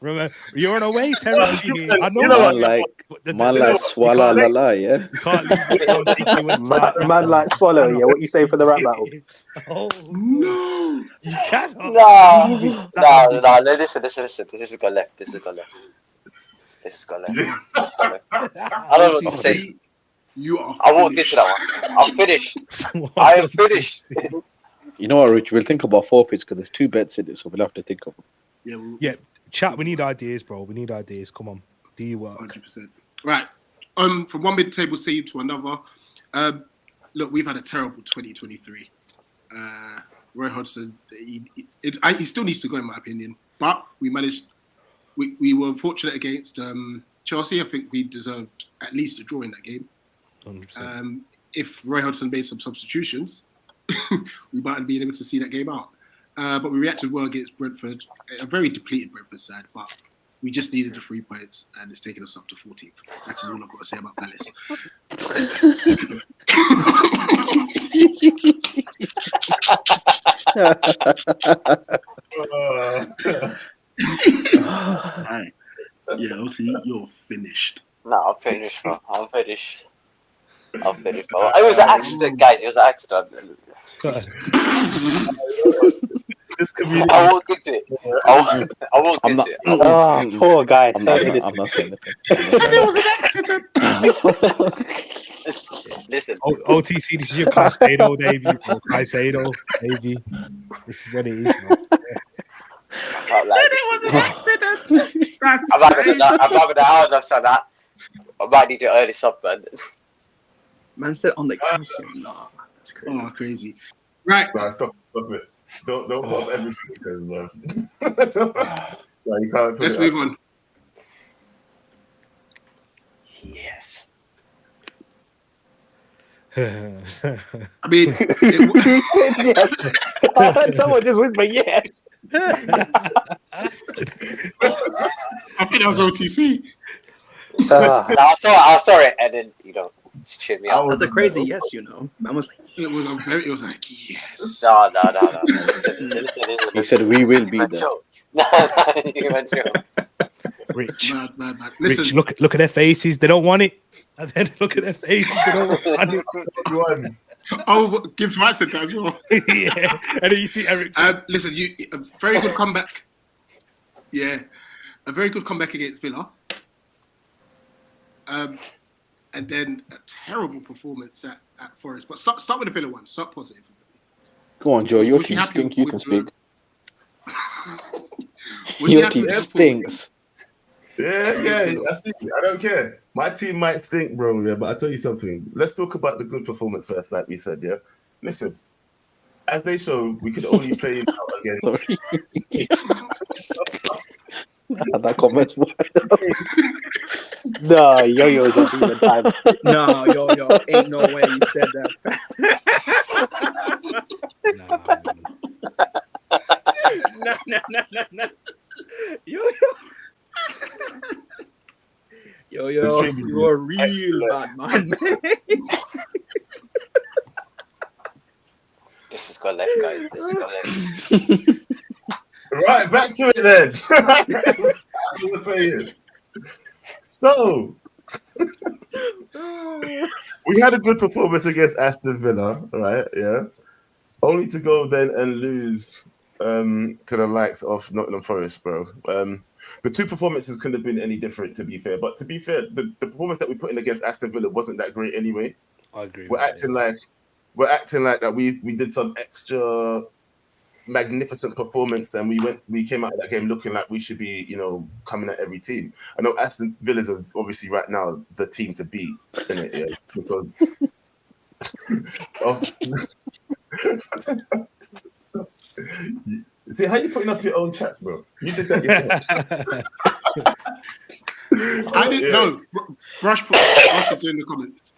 S6: Remember, you're on away territory. I know.
S4: You know what?
S2: Man like,
S6: but the-
S2: man
S6: the-
S2: like swallow la la, yeah.
S6: you can't leave it on TQS.
S7: Man like Swallow, yeah. What you say for the rap battle?
S6: Oh,
S1: No.
S6: you cannot.
S3: No. Listen. This has got left. This has got left. I don't know what to say.
S1: OTC, you are
S3: I won't get
S1: finished.
S3: to that one. I'm finished. I am finished.
S2: You know what, Rich? We'll think about forfeits because there's two bets in it, so we'll have to think of them.
S1: Yeah, we'll,
S6: Yeah, chat. We need ideas, bro. We need ideas. Come on, do your work.
S1: 100%. Right. From one mid-table team to another. Look, we've had a terrible 2023. Roy Hodgson, he still needs to go, in my opinion. But we managed. We were fortunate against Chelsea. I think we deserved at least a draw in that game.
S6: 100%.
S1: If Roy Hodgson made some substitutions, we might have been able to see that game out. But we reacted well against Brentford, a very depleted Brentford side, but we just needed the 3 points, and it's taken us up to 14th. That's all I've got to say about Palace. Right. Yeah, OT, you're finished.
S3: No, I'm finished, bro. I'm finished. Bro. It was an accident, guys. It was an accident.
S4: This community.
S3: I won't get to it. I won't
S2: I'm
S3: get
S2: not.
S3: to it.
S7: Oh, poor guy.
S2: I'm
S7: Say
S2: not.
S7: it
S2: I'm not saying
S3: Listen,
S6: OTC, this is your Caicedo debut, bro. Caicedo debut. This is what it is, bro.
S3: I can't lie. I'm having the hours after that. I might need to early sub, man.
S5: Man said on the calcium. Nah, that's crazy.
S1: Oh, crazy. Right.
S4: Nah, stop it. Don't put up everything it says, man. No, you can't put
S1: Let's
S4: it
S1: move
S4: up.
S1: on.
S3: Yes.
S1: I mean,
S7: yes. I heard someone just whisper yes.
S1: I think that was OTC.
S7: Ah,
S3: No, I saw it, and then Just cheer me
S4: I
S3: up.
S4: was
S5: That's a
S4: just
S5: crazy
S4: like,
S5: yes, you know. Man was like,
S1: It was like yes.
S3: No. Listen.
S2: He said, "We will be there."
S3: No, you went through.
S6: Rich,
S1: Mad.
S6: Rich,
S1: Listen,
S6: look at their faces. They don't want it. And then look at their faces. They don't want it.
S4: One.
S1: Gibbs might said that as well.
S6: Yeah. And then you see Eric.
S1: Listen, a very good comeback. Yeah, a very good comeback against Villa. And then a terrible performance at Forest. But start with the Villa one. Start positive.
S2: Go on, Joe. Your
S1: Was you
S2: team
S1: happy
S2: stink. You
S1: with
S2: can speak.
S1: Was you
S2: Your
S1: happy
S2: team
S1: with the performance?
S2: stinks.
S4: Yeah, I see. I don't care. My team might stink, bro. Yeah, but I'll tell you something. Let's talk about the good performance first, like we said. Yeah, listen. As they show, we could only play out against.
S2: Sorry. That comment.
S7: No, Yo-Yo's a demon time.
S5: no, yo, ain't no way you said that. No. Yo, you are real bad, man.
S3: This has got left, guys. This has got left.
S4: Right, back to it then. That's what we're saying. So, we had a good performance against Aston Villa, right? Yeah. Only to go then and lose to the likes of Nottingham Forest, bro. The two performances couldn't have been any different, to be fair. But to be fair, the performance that we put in against Aston Villa wasn't that great anyway.
S6: I agree.
S4: We're acting like that we did some extra magnificent performance and we came out of that game looking like we should be, coming at every team. I know Aston Villa's are obviously right now the team to beat, innit? Yeah, because of see how you putting up your own chats, bro. You did that yourself.
S1: I didn't know. Brush put doing the comments.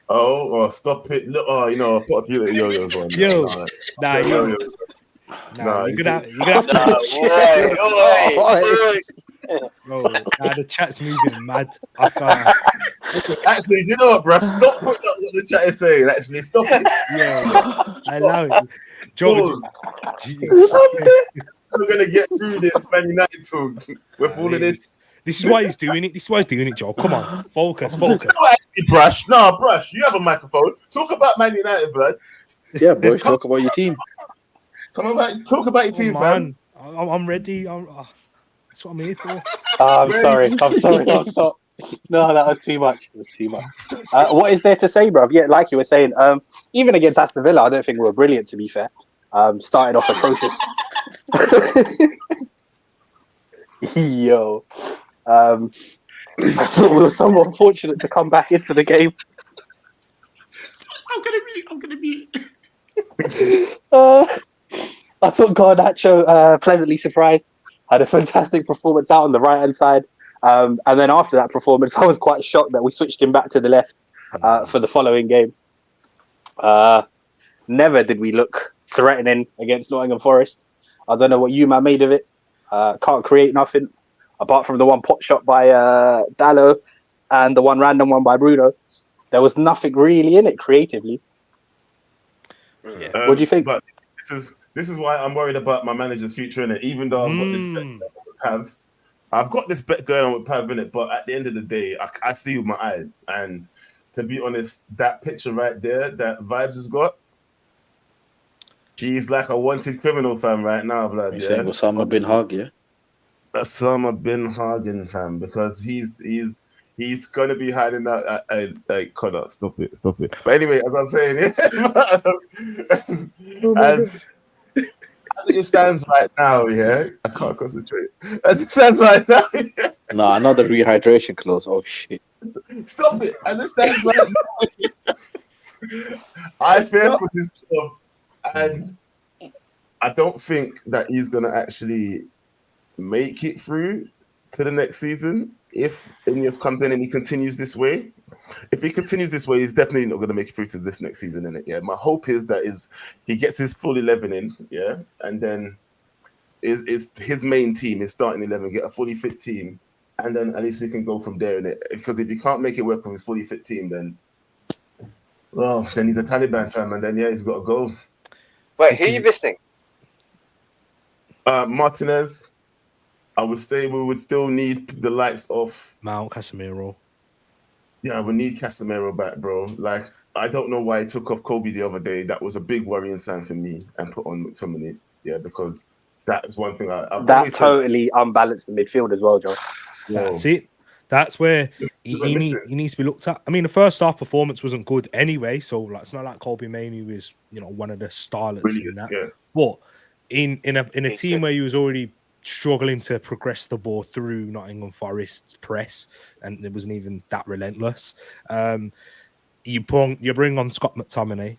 S4: Oh, stop it! Look, I'll put a few little yo-yos on.
S6: Yo, nah,
S4: yo-yos.
S6: you're gonna have bro, the chat's moving mad. I can't.
S4: Actually, you know what, bro? Stop putting up what the chat is saying. Actually, stop it.
S6: Yeah, I allow it. Joe,
S4: we're gonna get through this Man United talk with all of this.
S6: This is why he's doing it. This is why he's doing it, Joe. Come on, focus.
S4: No, actually, Brush. No, Brush. You have a microphone. Talk about Man United, blood.
S2: Yeah, boys. Talk about your team.
S4: Talk about your team, fam.
S6: I'm ready. That's what I'm here for.
S7: I'm sorry. No, stop. No, that was too much. It was too much. What is there to say, bro? Yeah, like you were saying, even against Aston Villa, I don't think we were brilliant, to be fair. Started off atrocious. Yo. We were somewhat fortunate to come back into the game.
S1: I'm gonna mute.
S7: I thought Garnacho pleasantly surprised. Had a fantastic performance out on the right hand side. And then after that performance, I was quite shocked that we switched him back to the left for the following game. Never did we look threatening against Nottingham Forest. I don't know what you man made of it. Can't create nothing apart from the one pot shot by Dallo and the one random one by Bruno. There was nothing really in it creatively. What do you think?
S4: But this is why I'm worried about my manager's future in it. Even though I've got this bet with Pav, I've got this bet going on with Pav in it. But at the end of the day, I see with my eyes. And to be honest, that picture right there, that Vibes has got, he's like a wanted criminal, fam, right now, blood.
S2: You're saying Osama bin Hagen, yeah?
S4: Osama bin Hagen, fam, because he's gonna be hiding that. Like, Connor, stop it. But anyway, as I'm saying, as it stands right now, yeah, I can't concentrate. As it stands right now, yeah.
S2: Nah, another rehydration clause. Oh shit!
S4: Stop it. As it stands right now, I fear for this job, and I don't think that he's gonna actually make it through to the next season if Ineos comes in and he continues this way. If he continues this way, he's definitely not going to make it through to this next season, innit? Yeah. My hope is that he gets his full 11 in, and then is his main team, his starting 11, get a fully fit team, and then at least we can go from there. Because if you can't make it work with his fully fit team, then then he's a Taliban fan, and then he's got to go.
S3: Wait, who are you missing?
S4: Martinez. I would say we would still need the likes of
S6: Mount, Casemiro.
S4: Yeah, we need Casemiro back, bro. Like, I don't know why he took off Kobe the other day. That was a big worrying sign for me, and put on McTominay. Yeah, because that is one thing I've
S7: That
S4: always said.
S7: totally unbalanced the midfield as well, Joe.
S6: That's it. That's where he needs to be looked at. I mean, the first half performance wasn't good anyway, so like it's not like Kobe Mainoo was, one of the starlets in that.
S4: Yeah.
S6: But in a team where he was already struggling to progress the ball through Nottingham Forest's press, and it wasn't even that relentless. You bring on Scott McTominay,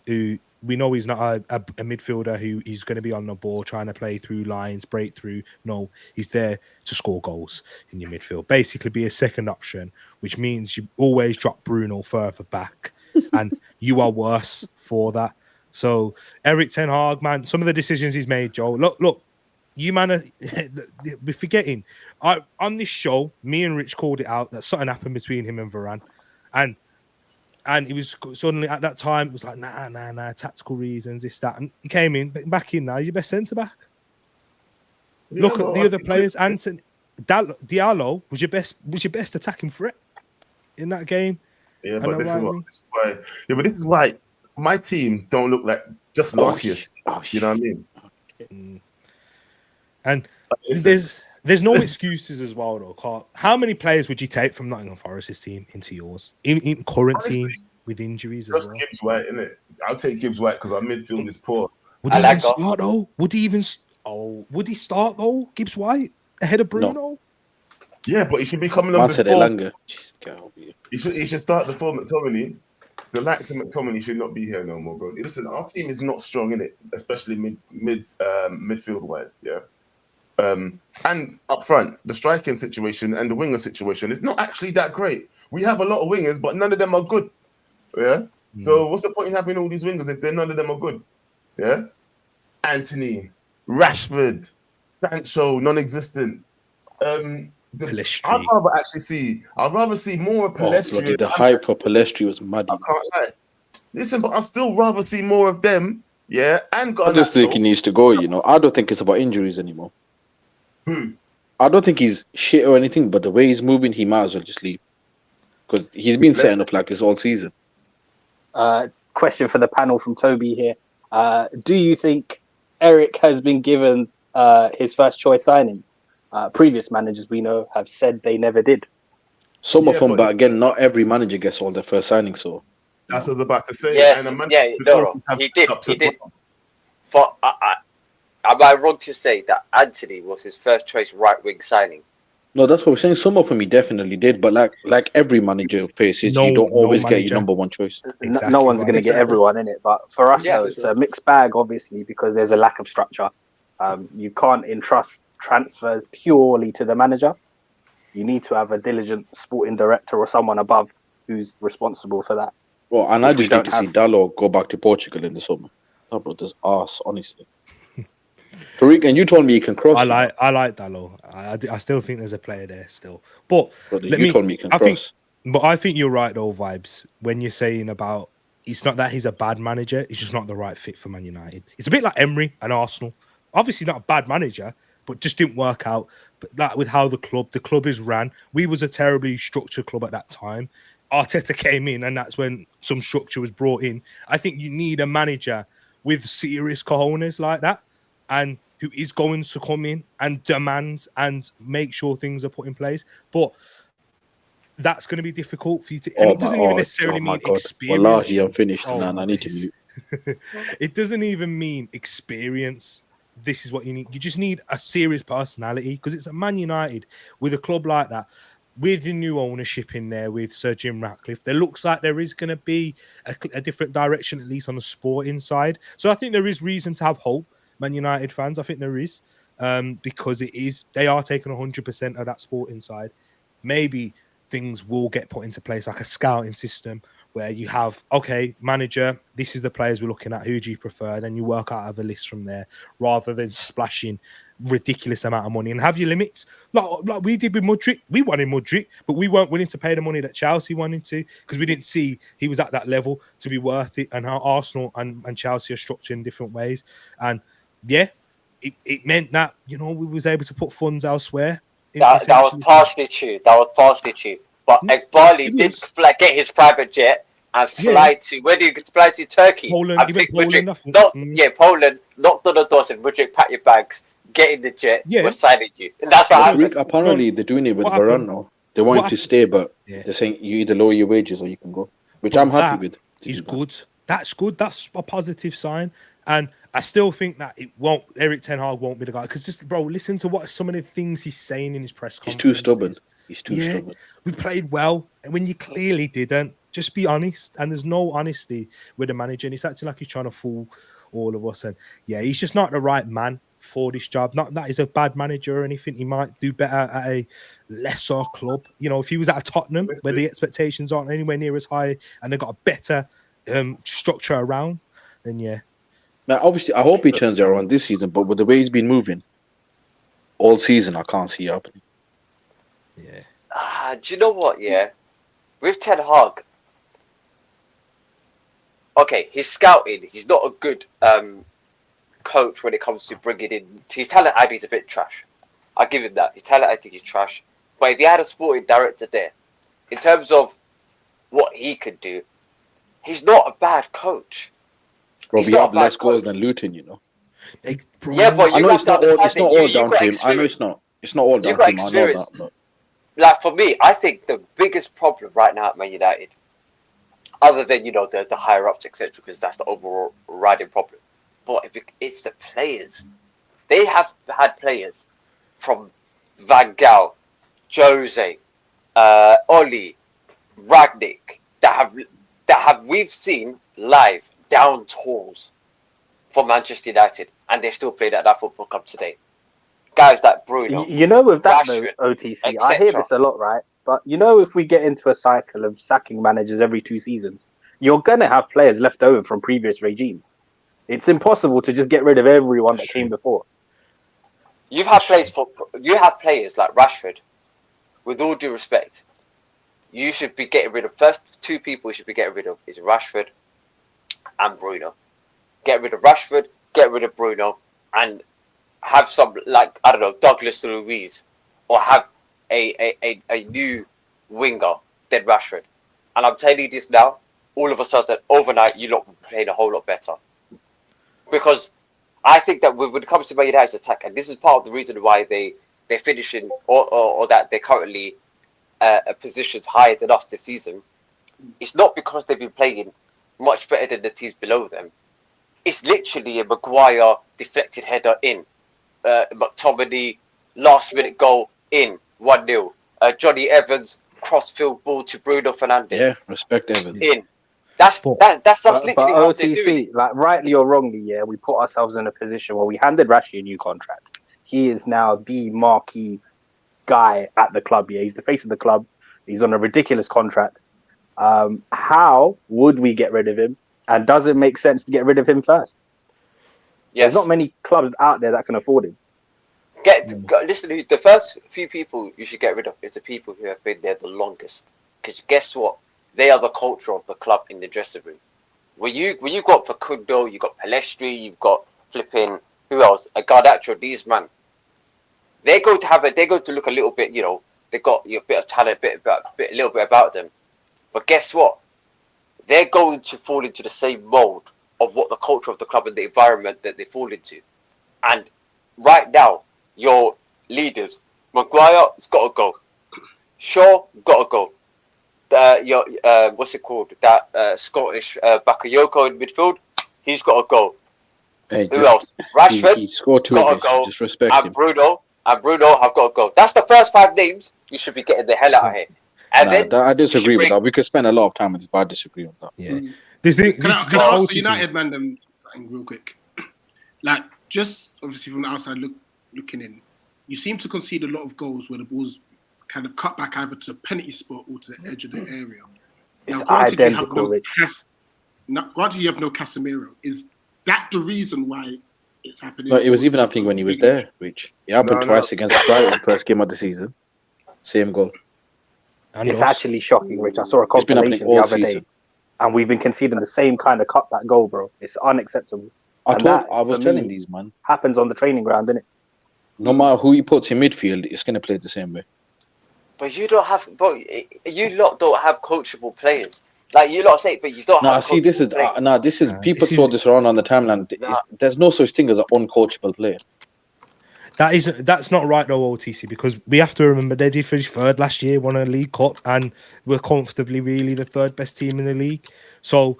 S6: who we know he's not a midfielder who is going to be on the ball trying to play through lines, break through. No, he's there to score goals in your midfield. Basically, be a second option, which means you always drop Bruno further back, and you are worse for that. So Eric Ten Hag, man, some of the decisions he's made, Joe. Look. You man, we're forgetting. On this show, me and Rich called it out that something happened between him and Varane, and it was suddenly at that time it was like nah, tactical reasons, this that, and he came in back in now. Your best centre back. Look at the other players. Anthony Diallo was your best attacking threat in that game.
S4: Yeah, but this is why. Yeah, but this is why my team don't look like just last year's team. You know what I mean?
S6: And there's no excuses as well, though. Carl. How many players would you take from Nottingham Forest's team into yours? In current team with injuries as well?
S4: Gibbs White, innit? I'll take Gibbs White because our midfield is poor.
S6: Would he even start though? Would he start though? Gibbs White ahead of Bruno?
S4: No. Yeah, but he should be coming on before. He should start before McTominay. The likes of McTominay should not be here no more, bro. Listen, our team is not strong in it, especially midfield wise. Yeah. And up front, the striking situation and the winger situation is not actually that great. We have a lot of wingers, but none of them are good. Yeah. So what's the point in having all these wingers if none of them are good? Yeah. Anthony, Rashford, Sancho, non-existent.
S6: Pellistri.
S4: I'd rather see more of Pellistri.
S2: The hype for Pellistri was muddy.
S4: I can't lie. Listen, but I'd still rather see more of them. Yeah, and
S2: I just think he needs to go. I don't think it's about injuries anymore. I don't think he's shit or anything, but the way he's moving, he might as well just leave because he's been setting up like this all season.
S7: Question for the panel from Toby here: do you think Eric has been given his first choice signings? Previous managers we know have said they never did.
S2: Some of them, but again, not every manager gets all their first signings. So
S4: that's what I was about to say.
S3: Yes, he did. For am I wrong to say that Anthony was his first choice right wing signing?
S2: No, that's what we're saying. Some of them he definitely did, but like every manager faces, you don't always get your number one choice.
S7: Exactly. No one's going to get everyone in it, but for us, though, it's a mixed bag, obviously, because there's a lack of structure. You can't entrust transfers purely to the manager. You need to have a diligent sporting director or someone above who's responsible for that.
S2: Well, and I just need to see Dalot go back to Portugal in the summer. That brother's arse, honestly. Tariq, and you told me he can cross.
S6: I like Dalot. I still think there's a player there still. But
S2: told me he can cross.
S6: I think you're right though, Vibes, when you're saying about it's not that he's a bad manager, he's just not the right fit for Man United. It's a bit like Emery and Arsenal. Obviously not a bad manager, but just didn't work out. But that with how the club is ran, we was a terribly structured club at that time. Arteta came in, and that's when some structure was brought in. I think you need a manager with serious cojones like that, and who is going to come in and demand and make sure things are put in place. But that's going to be difficult for you to. And it doesn't even necessarily mean experience.
S2: Wallahi, I'm finished, man. I need to mute.
S6: It doesn't even mean experience. This is what you need. You just need a serious personality because it's a Man United with a club like that, with the new ownership in there, with Sir Jim Ratcliffe. There looks like there is going to be a different direction, at least on the sporting side. So I think there is reason to have hope, Man United fans. I think there is because they are taking 100% of that sporting side. Maybe things will get put into place like a scouting system, where you have, okay, manager, this is the players we're looking at. Who do you prefer? Then you work out of a list from there, rather than splashing ridiculous amount of money and have your limits. Like we did with Mudryk. We wanted Mudryk, but we weren't willing to pay the money that Chelsea wanted to, because we didn't see he was at that level to be worth it. And how Arsenal and Chelsea are structured in different ways. And yeah, it meant that, you know, we was able to put funds elsewhere.
S3: That was partially true. But Ekbali did get his private jet and fly to, where did he fly to? Turkey.
S6: Poland.
S3: And pick Mudryk. Poland, knocked on the door, said, Mudryk, pack your bags, get in the jet, we're signing you. And that's what happened.
S2: Apparently, they're doing it with Varane now. They want you to stay, but they're saying you either lower your wages or you can go, which I'm happy with.
S6: He's good. That's good. That's a positive sign. And I still think that Eric Ten Hag won't be the guy, because just, bro, listen to what some of the things he's saying in his press conference.
S2: He's too stubborn. He's too stubborn.
S6: We played well, and when you clearly didn't, just be honest. And there's no honesty with the manager, and he's acting like he's trying to fool all of us. And yeah, he's just not the right man for this job. Not that he's a bad manager or anything. He might do better at a lesser club. You know, if he was at a Tottenham where the expectations aren't anywhere near as high and they've got a better structure around, then yeah.
S2: Now, obviously, I hope he turns it around this season, but with the way he's been moving all season, I can't see it happening.
S3: Yeah. Do you know what? Yeah, with Ten Hag, okay, he's scouting. He's not a good coach when it comes to bringing in. His talent ID is a bit trash. I'll give him that. His talent ID is trash. But if he had a sporting director there, in terms of what he could do, he's not a bad coach.
S2: Bro, we have less goals than Luton, you know.
S3: Yeah, but you have to understand
S2: it's not all down to him. I know it's not. It's not all down to him. I know that. But...
S3: Like, for me, I think the biggest problem right now at Man United, other than, you know, the higher ups, etc., because that's the overall riding problem, but it's the players. They have had players from Van Gaal, Jose, Oli, Ragnick that have we've seen live down tools for Manchester United, and they still played at that football club today. Guys like Bruno,
S7: you know, with that
S3: Rashford,
S7: though, OTC, I hear this a lot, right? But you know, if we get into a cycle of sacking managers every 2 seasons, you're gonna have players left over from previous regimes. It's impossible to just get rid of everyone that came before.
S3: You have players like Rashford. With all due respect, you should be getting rid of first 2 people. You should be getting rid of is Rashford and Bruno. Get rid of Rashford, get rid of Bruno, and have some, like, I don't know, Douglas Luiz, or have a new winger than Rashford. And I'm telling you this now, all of a sudden, overnight, you lot will be playing a whole lot better. Because I think that when it comes to Man United's attack, and this is part of the reason why they're finishing, or that they're currently positions higher than us this season, it's not because they've been playing much better than the teams below them. It's literally a Maguire deflected header in. McTominay last minute goal in 1-0. Johnny Evans cross-field ball to Bruno Fernandes.
S2: Yeah, respect Evans.
S3: In. That's literally what they're doing.
S7: Like, rightly or wrongly, yeah, we put ourselves in a position where we handed Rashi a new contract. He is now the marquee guy at the club. Yeah, he's the face of the club. He's on a ridiculous contract. How would we get rid of him? And does it make sense to get rid of him first?
S3: Yes.
S7: There's not many clubs out there that can afford him.
S3: Listen, the first few people you should get rid of is the people who have been there the longest. Because guess what? They are the culture of the club in the dressing room. When you got Facundo, you got Palestri, you've got flipping, who else? Garnacho, these man. They're going to look a little bit, you know, they got a bit of talent, a little bit about them. But guess what? They're going to fall into the same mold of what the culture of the club and the environment that they fall into. And right now, your leaders, Maguire's got to go. Shaw got to go. What's it called? That Scottish Bakayoko in midfield, he's got to go.
S2: Hey,
S3: who else? Rashford
S2: he scored 2
S3: got to go.
S2: Disrespect
S3: and
S2: him.
S3: Bruno have got to go. That's the first 5 names. You should be getting the hell out of here. And
S2: I disagree with that. We could spend a lot of time on this, but I disagree with that.
S6: Yeah.
S1: Can I ask the United man them real quick? Like, just obviously from the outside looking in, you seem to concede a lot of goals where the ball's kind of cut back either to the penalty spot or to the edge of the area.
S7: It's
S1: Now, granted, you have
S7: identical,
S1: no
S7: Rich.
S1: granted you have no Casemiro. Is that the reason why it's happening?
S2: No, it was
S1: Or
S2: even
S1: is it
S2: happening when he was
S1: completely-
S2: there, Rich. It happened
S4: No,
S2: twice against Brighton, first game of the season. Same goal.
S6: And
S7: It's
S6: us.
S7: actually shocking, Rich. I saw a
S2: It's been happening
S7: compilation the
S2: all
S7: other day,
S2: season.
S7: and we've been conceding the same kind of cutback goal, bro. It's unacceptable.
S2: I
S7: And
S2: was
S7: that, for
S2: telling
S7: me,
S2: these, man,
S7: happens on the training ground, isn't it?
S2: no matter who he puts in midfield, it's going to play the same way.
S3: But you don't have, bro. You lot don't have coachable players. Like you lot say, but you don't
S2: Nah,
S3: have
S2: see,
S3: coachable players.
S2: this is people
S6: this
S2: throw
S6: is-
S2: this around on the timeline. There's no such thing as an uncoachable player.
S6: That's not right though, OTC, because we have to remember they did finish third last year, won a League Cup, and we're comfortably really the third best team in the league. So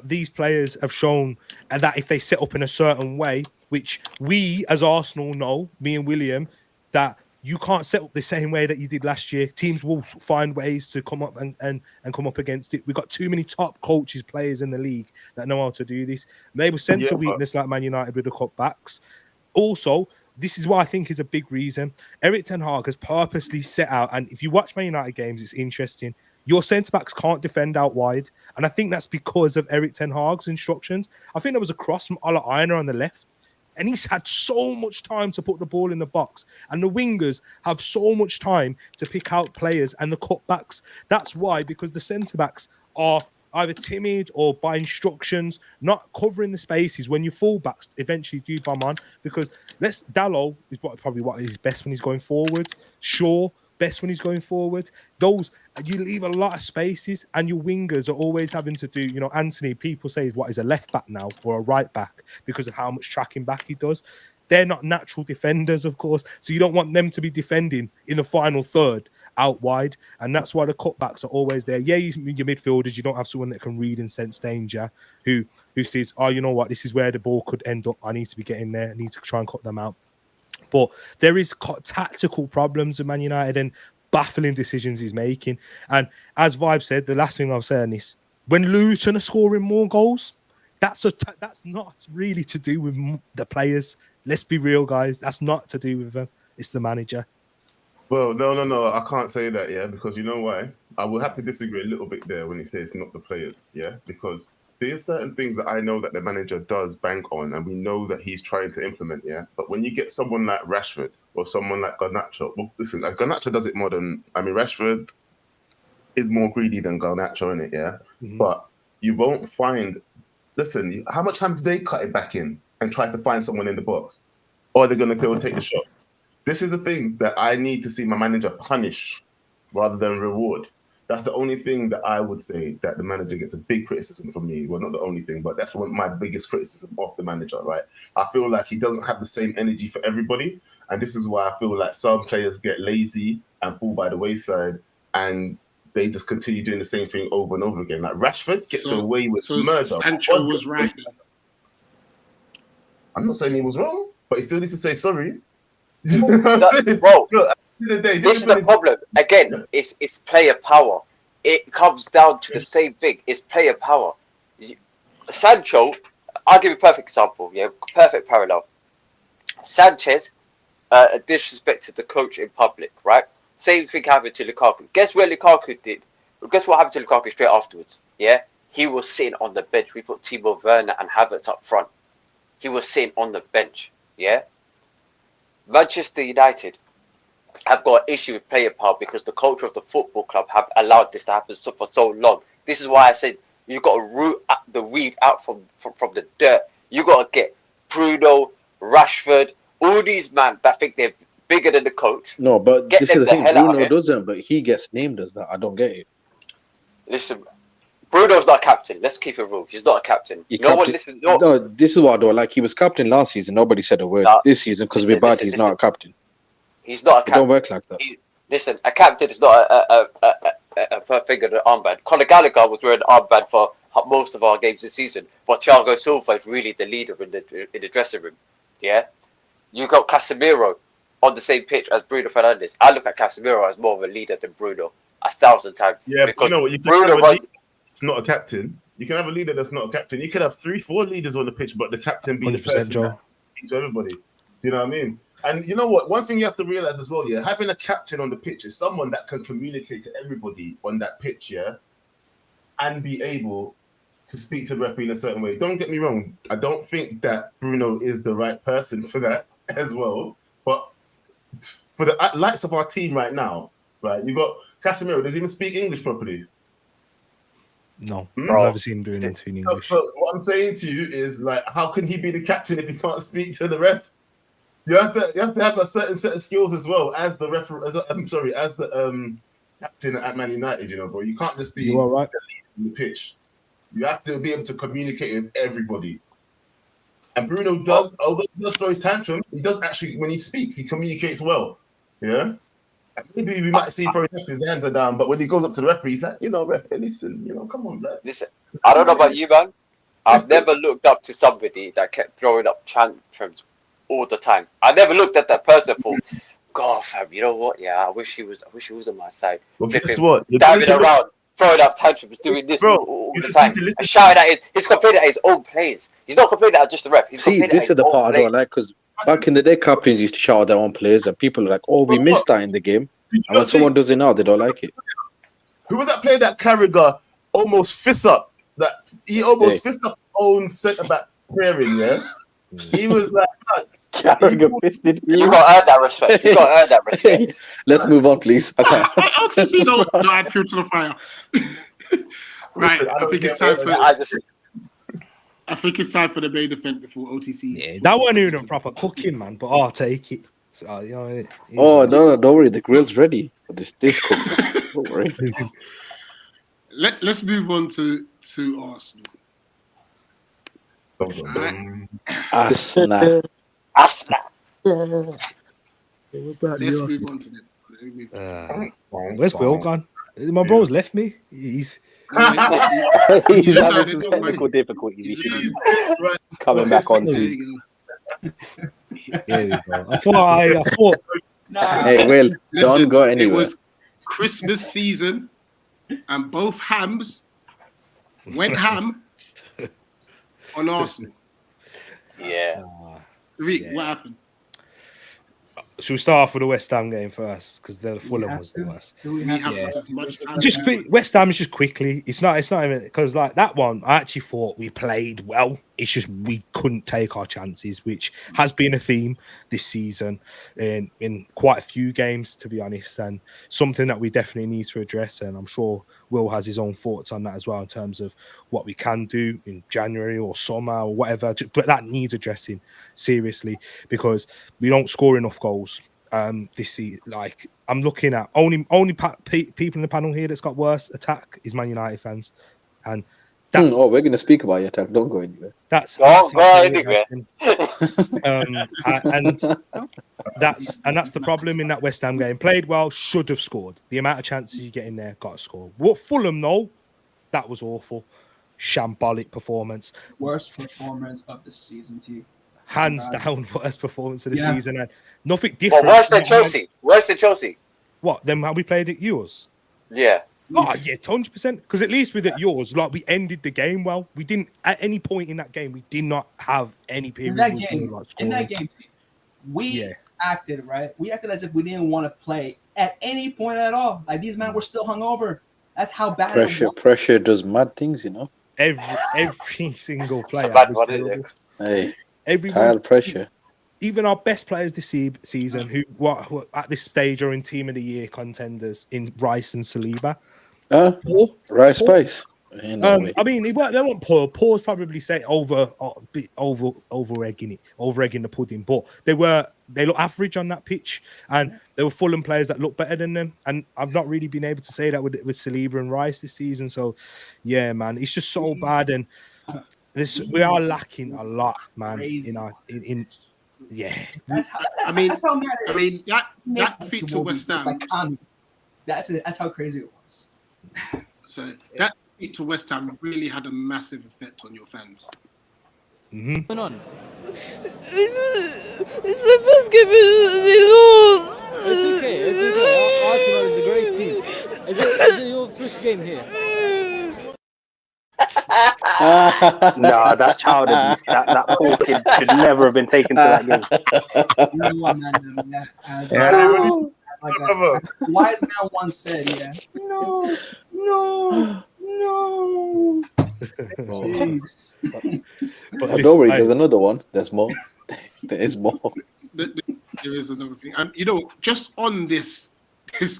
S6: these players have shown that if they set up in a certain way, which we as Arsenal know, me and William, that you can't set up the same way that you did last year. Teams will find ways to come up and come up against it. We've got too many top coaches, players in the league that know how to do this. Maybe sense
S4: Yeah,
S6: a weakness like Man United with the cutbacks. Also, this is what I think is a big reason. Eric Ten Hag has purposely set out, and if you watch Man United games, it's interesting. Your centre-backs can't defend out wide, and I think that's because of Eric Ten Hag's instructions. I think there was a cross from Ola Aina on the left, and he's had so much time to put the ball in the box, and the wingers have so much time to pick out players and the cutbacks. That's why, because the centre-backs are either timid or by instructions, not covering the spaces when your fullbacks eventually do bomb on. Because Dalot is probably what is best when he's going forward. Shaw, best when he's going forward. Those, you leave a lot of spaces, and your wingers are always having to do, Anthony, people say is a left back now or a right back because of how much tracking back he does. They're not natural defenders, of course, so you don't want them to be defending in the final third out wide, and that's why the cutbacks are always there. Yeah, your midfielders, you don't have someone that can read and sense danger, who says, oh, you know what, this is where the ball could end up. I need to be getting there. I need to try and cut them out. But there is tactical problems with Man United and baffling decisions he's making. And as Vibe said, the last thing I'll say on this, when Luton are scoring more goals, that's not really to do with the players. Let's be real, guys. That's not to do with them. It's the manager.
S4: Well, no. I can't say that, yeah, because you know why? I will have to disagree a little bit there when he says not the players, yeah, because there's certain things that I know that the manager does bank on, and we know that he's trying to implement, yeah. But when you get someone like Rashford or someone like Garnacho, well, listen, like Garnacho does it more than, Rashford is more greedy than Garnacho in it, yeah.
S6: Mm-hmm.
S4: But you won't find. Listen, how much time do they cut it back in and try to find someone in the box, or are they going to go and take the shot? This is the things that I need to see my manager punish rather than reward. That's the only thing that I would say that the manager gets a big criticism from me. Well, not the only thing, but that's one of my biggest criticism of the manager, right? I feel like he doesn't have the same energy for everybody. And this is why I feel like some players get lazy and fall by the wayside, and they just continue doing the same thing over and over again. Like Rashford gets away with murder.
S1: Sancho was right.
S4: I'm not saying he was wrong, but he still needs to say sorry.
S3: Bro, this is the problem. Again, it's player power. It comes down to the same thing. It's player power. Sancho, I'll give you a perfect example. Yeah, perfect parallel. Sanchez disrespected the coach in public, right? Same thing happened to Lukaku. Guess what Lukaku did? Guess what happened to Lukaku straight afterwards? Yeah, he was sitting on the bench. We put Timo Werner and Havertz up front. He was sitting on the bench. Yeah. Manchester United have got an issue with player power because the culture of the football club have allowed this to happen for so long. This is why I said you've got to root the weed out from the dirt. You got to get Bruno, Rashford, all these men that think they're bigger than the coach.
S2: No, but
S3: Get
S2: this is
S3: them
S2: the
S3: the
S2: thing.
S3: hell out of
S2: Bruno
S3: here.
S2: doesn't, but he gets named as that. I don't get it.
S3: Listen, Bruno's not a captain. Let's keep it real. He's not a captain. One listens.
S2: No, this is what I don't like. He was captain last season. Nobody said a word. This season, because we're bad, he's not a captain.
S3: He's not a captain.
S2: It don't work like that.
S3: Listen, a captain is not a finger in an armband. Conor Gallagher was wearing an armband for most of our games this season, but Thiago Silva is really the leader in the dressing room. Yeah, you got Casemiro on the same pitch as Bruno Fernandes. I look at Casemiro as more of a leader than Bruno 1,000 times.
S4: Yeah,
S3: because
S4: you know what? You can have a leader that's not a captain. You can have a leader that's not a captain. You can have 3-4 leaders on the pitch, but the captain being the person that speaks to everybody. You know what I mean? And you know what? One thing you have to realize as well, yeah, having a captain on the pitch is someone that can communicate to everybody on that pitch, yeah. and be able to speak to the referee in a certain way. Don't get me wrong. I don't think that Bruno is the right person for that as well. But for the likes of our team right now, right, you've got Casemiro. Does he even speak English properly?
S6: No,
S4: Hmm?
S6: I've never seen him doing it in English.
S4: But what I'm saying to you is, like, how can he be the captain if he can't speak to the ref? You have to have a certain set of skills as well as the referee. As the captain at Man United, you know, bro. You can't just be
S6: You all right?
S4: on the pitch. You have to be able to communicate with everybody. And Bruno does, although he does throw his tantrums, he does actually, when he speaks, he communicates well. Yeah. And maybe we might see throwing up his hands are down, but when he goes up to the referee, he's like, you know, ref, listen, you know, come on, man.
S3: Listen, I don't know about you, man. I've never looked up to somebody that kept throwing up tantrums all the time. I never looked at that person for, God, fam, you know what? Yeah, I wish he was on my side.
S4: Well, guess
S3: Flipping,
S4: what? You're
S3: diving
S4: going to
S3: around, throwing up tantrums, doing this
S4: Bro,
S3: all
S4: you
S3: the
S4: just
S3: time,
S4: need to listen
S3: and
S4: to
S3: shouting at he's complaining at his own players. He's not complaining at just the ref. He's
S2: See,
S3: complaining
S2: this
S3: at
S2: is the
S3: his own
S2: part I don't
S3: players.
S2: like, because back in the day, captains used to shout at their own players, and people are like, "Oh, we
S4: Bro,
S2: missed
S4: what?
S2: that in the game."
S4: Did you
S2: And when
S4: not see-
S2: someone does it now, they don't like it.
S4: Who was that player that Carragher almost fist up? That he almost fist up his own centre back clearing, yeah? He was like,
S7: Carragher fisted.
S3: You got to earn that respect. You got to earn that respect.
S2: Let's move on, please. Okay.
S1: OTC don't add fuel to the fire. Right,
S4: Listen, I
S1: I
S4: don't
S1: think it's
S4: care
S1: time
S4: what-
S1: for.
S3: I just
S1: I think it's time for the main event before OTC.
S6: Yeah, that wasn't even a proper cooking, man, but I'll take it. So, you know,
S2: Oh no, don't worry, the grill's ready for this cook. Don't worry.
S1: Let's move on to Arsenal.
S2: Arsenal.
S3: Arsenal.
S1: Let's move on to them.
S6: Where's Will gone? My bro's left me. He's
S7: He's
S1: Yeah,
S7: having
S1: don't
S7: some
S1: worry.
S7: technical difficulties. He should be
S4: Right.
S7: coming back on.
S1: there
S7: To.
S1: you go.
S6: here we go. I thought
S2: Hey, Will, don't
S1: Listen,
S2: go
S1: it
S2: anywhere.
S1: was Christmas season, and both hams went ham on Arsenal.
S3: Yeah.
S1: Rick,
S6: Yeah.
S1: what happened?
S6: should we start off with the West Ham game first? Because the Fulham was the worst.
S1: We have as much time.
S6: Just West Ham is just quickly. It's not even because like that one. I actually thought we played well. It's just we couldn't take our chances, which has been a theme this season in quite a few games, to be honest, and something that we definitely need to address. And I'm sure Will has his own thoughts on that as well in terms of what we can do in January or summer or whatever. But that needs addressing seriously because we don't score enough goals. This season, like I'm looking at only people in the panel here that's got worse attack is Man United fans, and that's
S2: Oh, we're going to speak about your attack. Don't go anywhere.
S6: that's
S3: Don't go anywhere.
S6: and that's the problem in that West Ham game. Played well, should have scored. The amount of chances you get in there, got to score. What Fulham though, that was awful, shambolic performance.
S8: Worst performance of the season, too.
S6: Hands down, worst performance of the season, and nothing
S3: Well,
S6: different.
S3: worse than Chelsea. Worse than Chelsea.
S6: What? Then how we played at yours?
S3: Yeah.
S6: Oh yeah, 100%. Because at least with it yours, like we ended the game well. We didn't at any point in that game. We did not have any period.
S8: In that
S6: where we
S8: game,
S6: were, like,
S8: in that
S6: scoring.
S8: game, we
S6: Yeah.
S8: acted right. We acted as if we didn't want to play at any point at all. Like these men were still hungover. That's how bad it was.
S2: Pressure does mad things, you know.
S6: Every single player.
S3: bad
S6: was
S3: one, isn't
S6: terrible.
S2: Hey,
S6: Everyone,
S2: tired pressure.
S6: even our best players this season, who were at this stage are in Team of the Year contenders in Rice and Saliba. Poor.
S2: Rice Spice. No way.
S6: I mean, they weren't poor. Poor's probably say over egging the pudding, but they look average on that pitch, and they were Fulham players that look better than them. And I've not really been able to say that with Saliba and Rice this season. So, yeah, man, it's just so bad, and we are lacking a lot, man.
S8: Crazy.
S6: Yeah.
S8: That's how,
S1: I mean,
S8: that's how mad it
S1: I mean
S8: is.
S1: that
S8: Make
S1: defeat
S8: us
S1: to West Ham.
S8: like comedy. That's how crazy it was.
S1: So that defeat to West Ham really had a massive effect on your fans.
S6: Mm-hmm.
S9: It's my first game in Jesus.
S10: It's okay. Arsenal is a great team. Is it your first game here?
S7: No, that's child abuse. That poor kid should never have been taken to that game.
S8: You know what, man? As like
S4: Brother.
S8: a wise man once said, no, No.
S2: Oh.
S8: Jeez.
S6: But
S2: Don't
S6: listen,
S2: worry,
S6: I-
S2: there's another one. There's more. There is more.
S1: There is another thing, and you know, just on this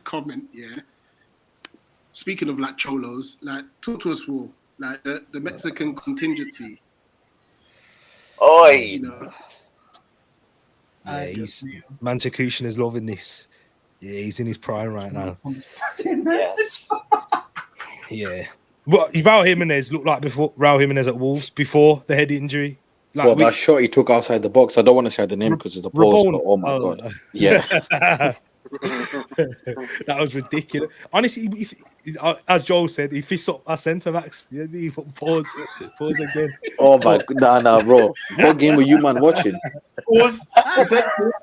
S1: comment, yeah. Speaking of like cholos, like talk to us, Will, like the Mexican contingency.
S3: Oi!
S1: You know,
S6: yeah, Manchacution is loving this. Yeah, he's in his prime right now.
S3: Yes.
S6: Yeah. But Raul Jimenez looked like before Raul Jimenez at Wolves before the head injury. Like
S2: Well, that shot he took outside the box. I don't want to say the name because it's a pause.
S6: Rabone.
S2: But oh my
S6: Oh.
S2: god, yeah.
S6: That was ridiculous. Honestly, as Joel said, if he saw our centre backs, he pause again.
S2: Oh my god, nah, bro. What game were you man watching?
S4: Pause.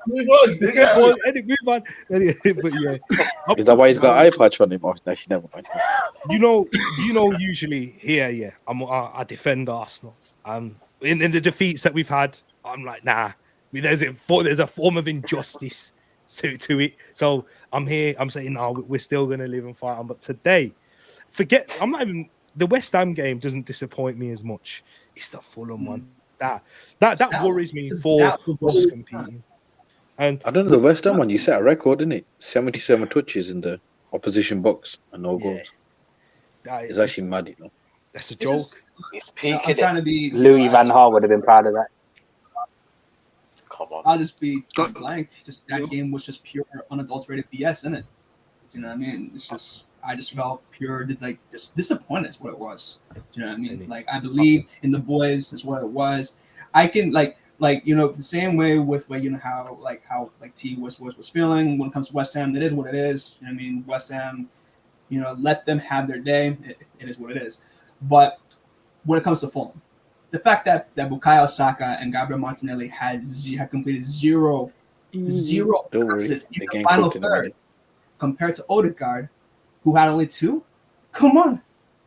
S4: Move on.
S6: He said, pause, move on. But yeah,
S2: Is that why he's got eye patch on him? Oh, actually, never mind.
S6: you know, usually here, yeah, I defend Arsenal. In the defeats that we've had, I'm like, nah. There's a form of injustice to it. So I'm here. I'm saying, no, we're still gonna live and fight on. But today, I'm not even. The West Ham game doesn't disappoint me as much. It's the Fulham one that worries me for us competing. And
S2: I don't know, the West Ham one, you set a record, didn't it? 77 touches in the opposition box and no goals. It's actually mad, you know.
S6: That's a joke.
S3: It's peaking.
S8: I'm trying to be
S7: Louis Van Gaal would have been proud of that.
S3: Come on.
S8: I'll just be blank. Just that game was just pure unadulterated BS, isn't it? You know what I mean? It's just I just felt pure, like just disappointed. Is what it was. Do you know what I mean? Like I believe in the boys. Is what it was. I can like you know the same way with like you know how T was feeling when it comes to West Ham. It is what it is. You know what I mean? West Ham. You know, let them have their day. It is what it is. But when it comes to Fulham, the fact that Bukayo Saka and Gabriel Martinelli had completed zero passes in the final third compared to Odegaard, who had only 2. Come on,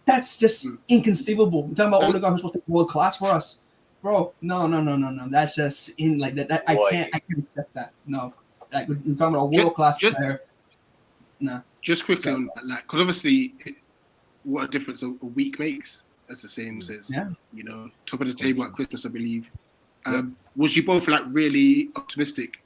S8: that's just inconceivable. We're talking about Odegaard, who's supposed to be world class for us, bro. No. That's just in like that. I can't accept that. No, like we're talking about a world class player. No.
S1: Just quickly on that, like, because obviously, what a difference a week makes, as the saying says.
S8: Yeah.
S1: You know, top of the table at Christmas, I believe. Was you both like really optimistic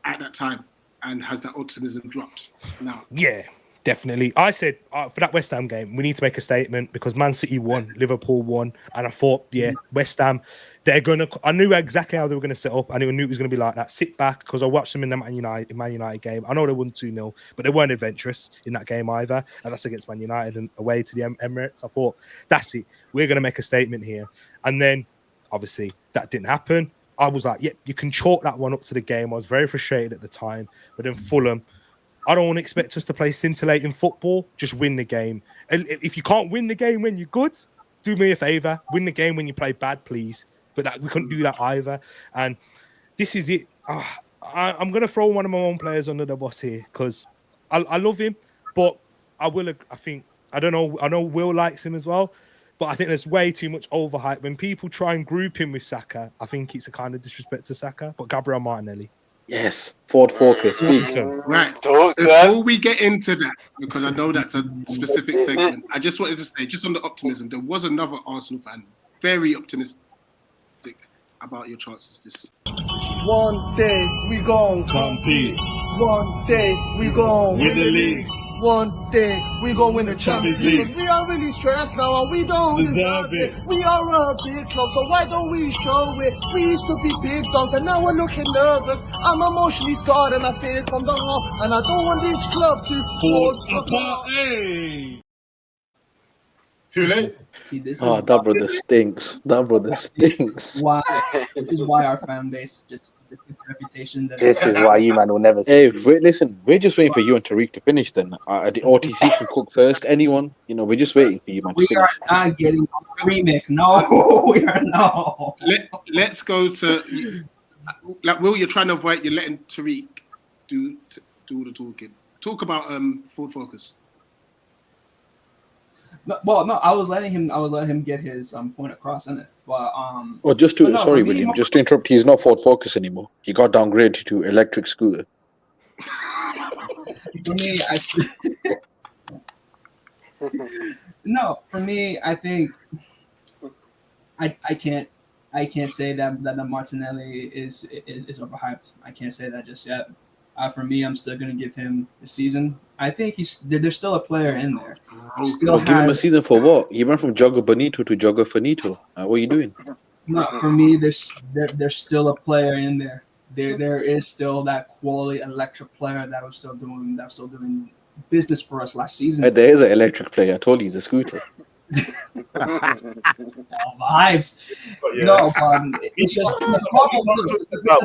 S1: at that time, and has that optimism dropped now?
S6: Yeah, definitely. I said for that West Ham game, we need to make a statement because Man City won, Liverpool won, and I thought, yeah, West Ham, I knew exactly how they were going to set up. I knew it was going to be like that. Sit back, because I watched them in the Man United game. I know they won 2-0, but they weren't adventurous in that game either. And that's against Man United and away to the Emirates. I thought, that's it. We're going to make a statement here. And then, obviously, that didn't happen. I was like, yep, you can chalk that one up to the game. I was very frustrated at the time. But then Fulham, I don't want to expect us to play scintillating football. Just win the game. And if you can't win the game when you're good, do me a favour. Win the game when you play bad, please. But we couldn't do that either. And this is it. I'm going to throw one of my own players under the bus here because I love him, but I know Will likes him as well, but I think there's way too much overhype. When people try and group him with Saka, I think it's a kind of disrespect to Saka, but Gabriel Martinelli.
S2: Yes, Ford Focus.
S1: Right. Before we get into that, because I know that's a specific segment, I just wanted to say, just on the optimism, there was another Arsenal fan, very optimistic about your chances this.
S11: One day we gon' compete. One day we gon' win the league. One day we gon' win the Champions League. We are really stressed now and we don't deserve it. We are a big club, so why don't we show it? We used to be big dogs and now we're looking nervous. I'm emotionally scarred and I say it from the heart, and I don't want this club to fall apart. Hey.
S4: Too late.
S8: See, this
S2: that brother stinks. That brother stinks.
S8: This is why our fan base just gets a reputation.
S7: This is why you man will never.
S2: Hey, listen, we're just waiting for you and Tariq to finish. Then the OTC can cook first. Anyone, we're just waiting for you, man.
S8: We are not getting a remix. No, we are not.
S1: Let's go to like Will. You're trying to avoid. You're letting Tariq do the talking. Talk about Ford Focus.
S8: Well, no, I was letting him get his point across in it. But
S2: sorry, William, just to interrupt, he's not Ford Focus anymore. He got downgraded to electric scooter.
S8: For me, No, for me, I think I can't say that Martinelli is overhyped. I can't say that just yet. For me, I'm still gonna give him the season. I think there's still a player in there.
S2: But give him a season for what? He went from Jogo Bonito to Jogo Finito. What are you doing?
S8: No, for me, there's still a player in there. There is still that quality electric player that was still doing business for us last season.
S2: There is an electric player. I told you he's a scooter.
S8: Vibes.
S4: Yeah.
S8: No, it's just
S4: we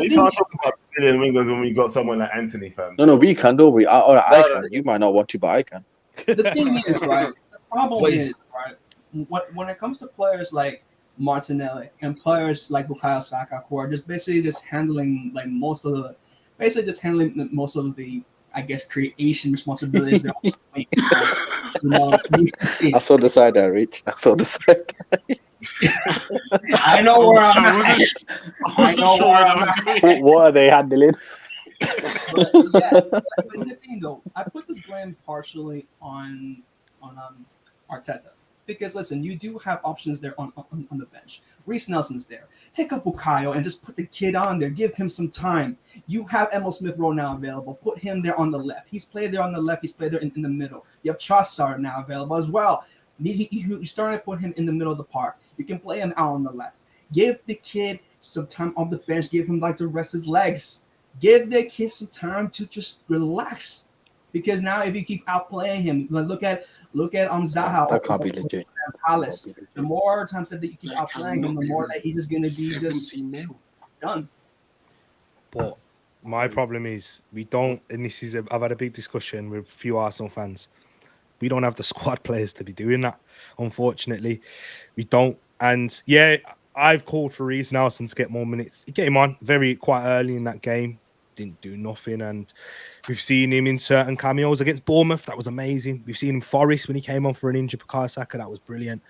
S4: can't talk about Brazilian wingers when we got someone like Anthony, fam.
S2: No, we can, don't we? I can. You might not want to, but I can.
S8: The thing is, right? The problem is, right? When it comes to players like Martinelli and players like Bukayo Saka, who are just basically just handling like most of the, I guess, creation responsibilities. I
S2: saw the side there, Rich. I saw the side.
S8: I know where I'm at. I know where I'm at.
S7: What are they handling?
S8: But the thing though, I put this blame partially on Arteta. Because listen, you do have options there on the bench. Reece Nelson's there. Take up Bukayo and just put the kid on there. Give him some time. You have Emil Smith Rowe now available. Put him there on the left. He's played there on the left. He's played there in the middle. You have Trossard now available as well. You're starting to put him in the middle of the park. You can play him out on the left. Give the kid some time on the bench. Give him like to rest his legs. Give the kid some time to just relax. Because now if you keep outplaying him, look at Zaha.
S2: That can't be legit.
S8: Palace. The more times that you keep outplaying him, the more that he's just going to be just done.
S6: But my problem is we don't, and this is I've had a big discussion with a few Arsenal fans. We don't have the squad players to be doing that. Unfortunately, we don't. And yeah, I've called for Reece Nelson to get more minutes. Get him on quite early in that game. Didn't do nothing, and we've seen him in certain cameos against Bournemouth. That was amazing. We've seen him Forest when he came on for an injured Bukayo Saka. That was brilliant,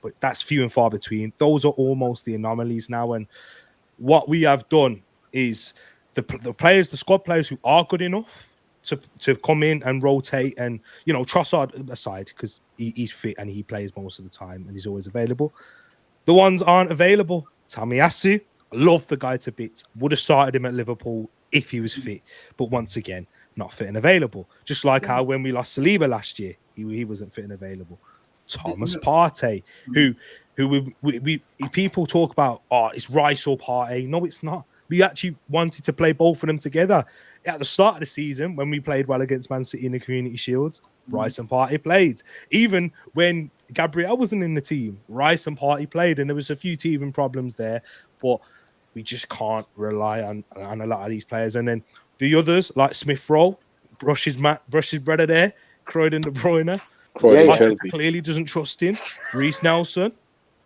S6: but that's few and far between. Those are almost the anomalies now. And what we have done is the squad players who are good enough to come in and rotate, and Trossard aside because he's fit and he plays most of the time and he's always available. The ones aren't available. Tomiyasu, I love the guy to bits. Would have started him at Liverpool if he was fit, but once again, not fit and available. Just like how when we lost Saliba last year, he wasn't fit and available. Thomas Partey, who we people talk about, it's Rice or Partey. No, it's not. We actually wanted to play both of them together. At the start of the season, when we played well against Man City in the Community Shields, Rice and Partey played. Even when Gabriel wasn't in the team, Rice and Partey played, and there was a few teething problems there, but we just can't rely on a lot of these players. And then the others, like Smith Rowe, brushes brother there, Croydon De Bruyne. Arteta clearly doesn't trust him. Reece Nelson,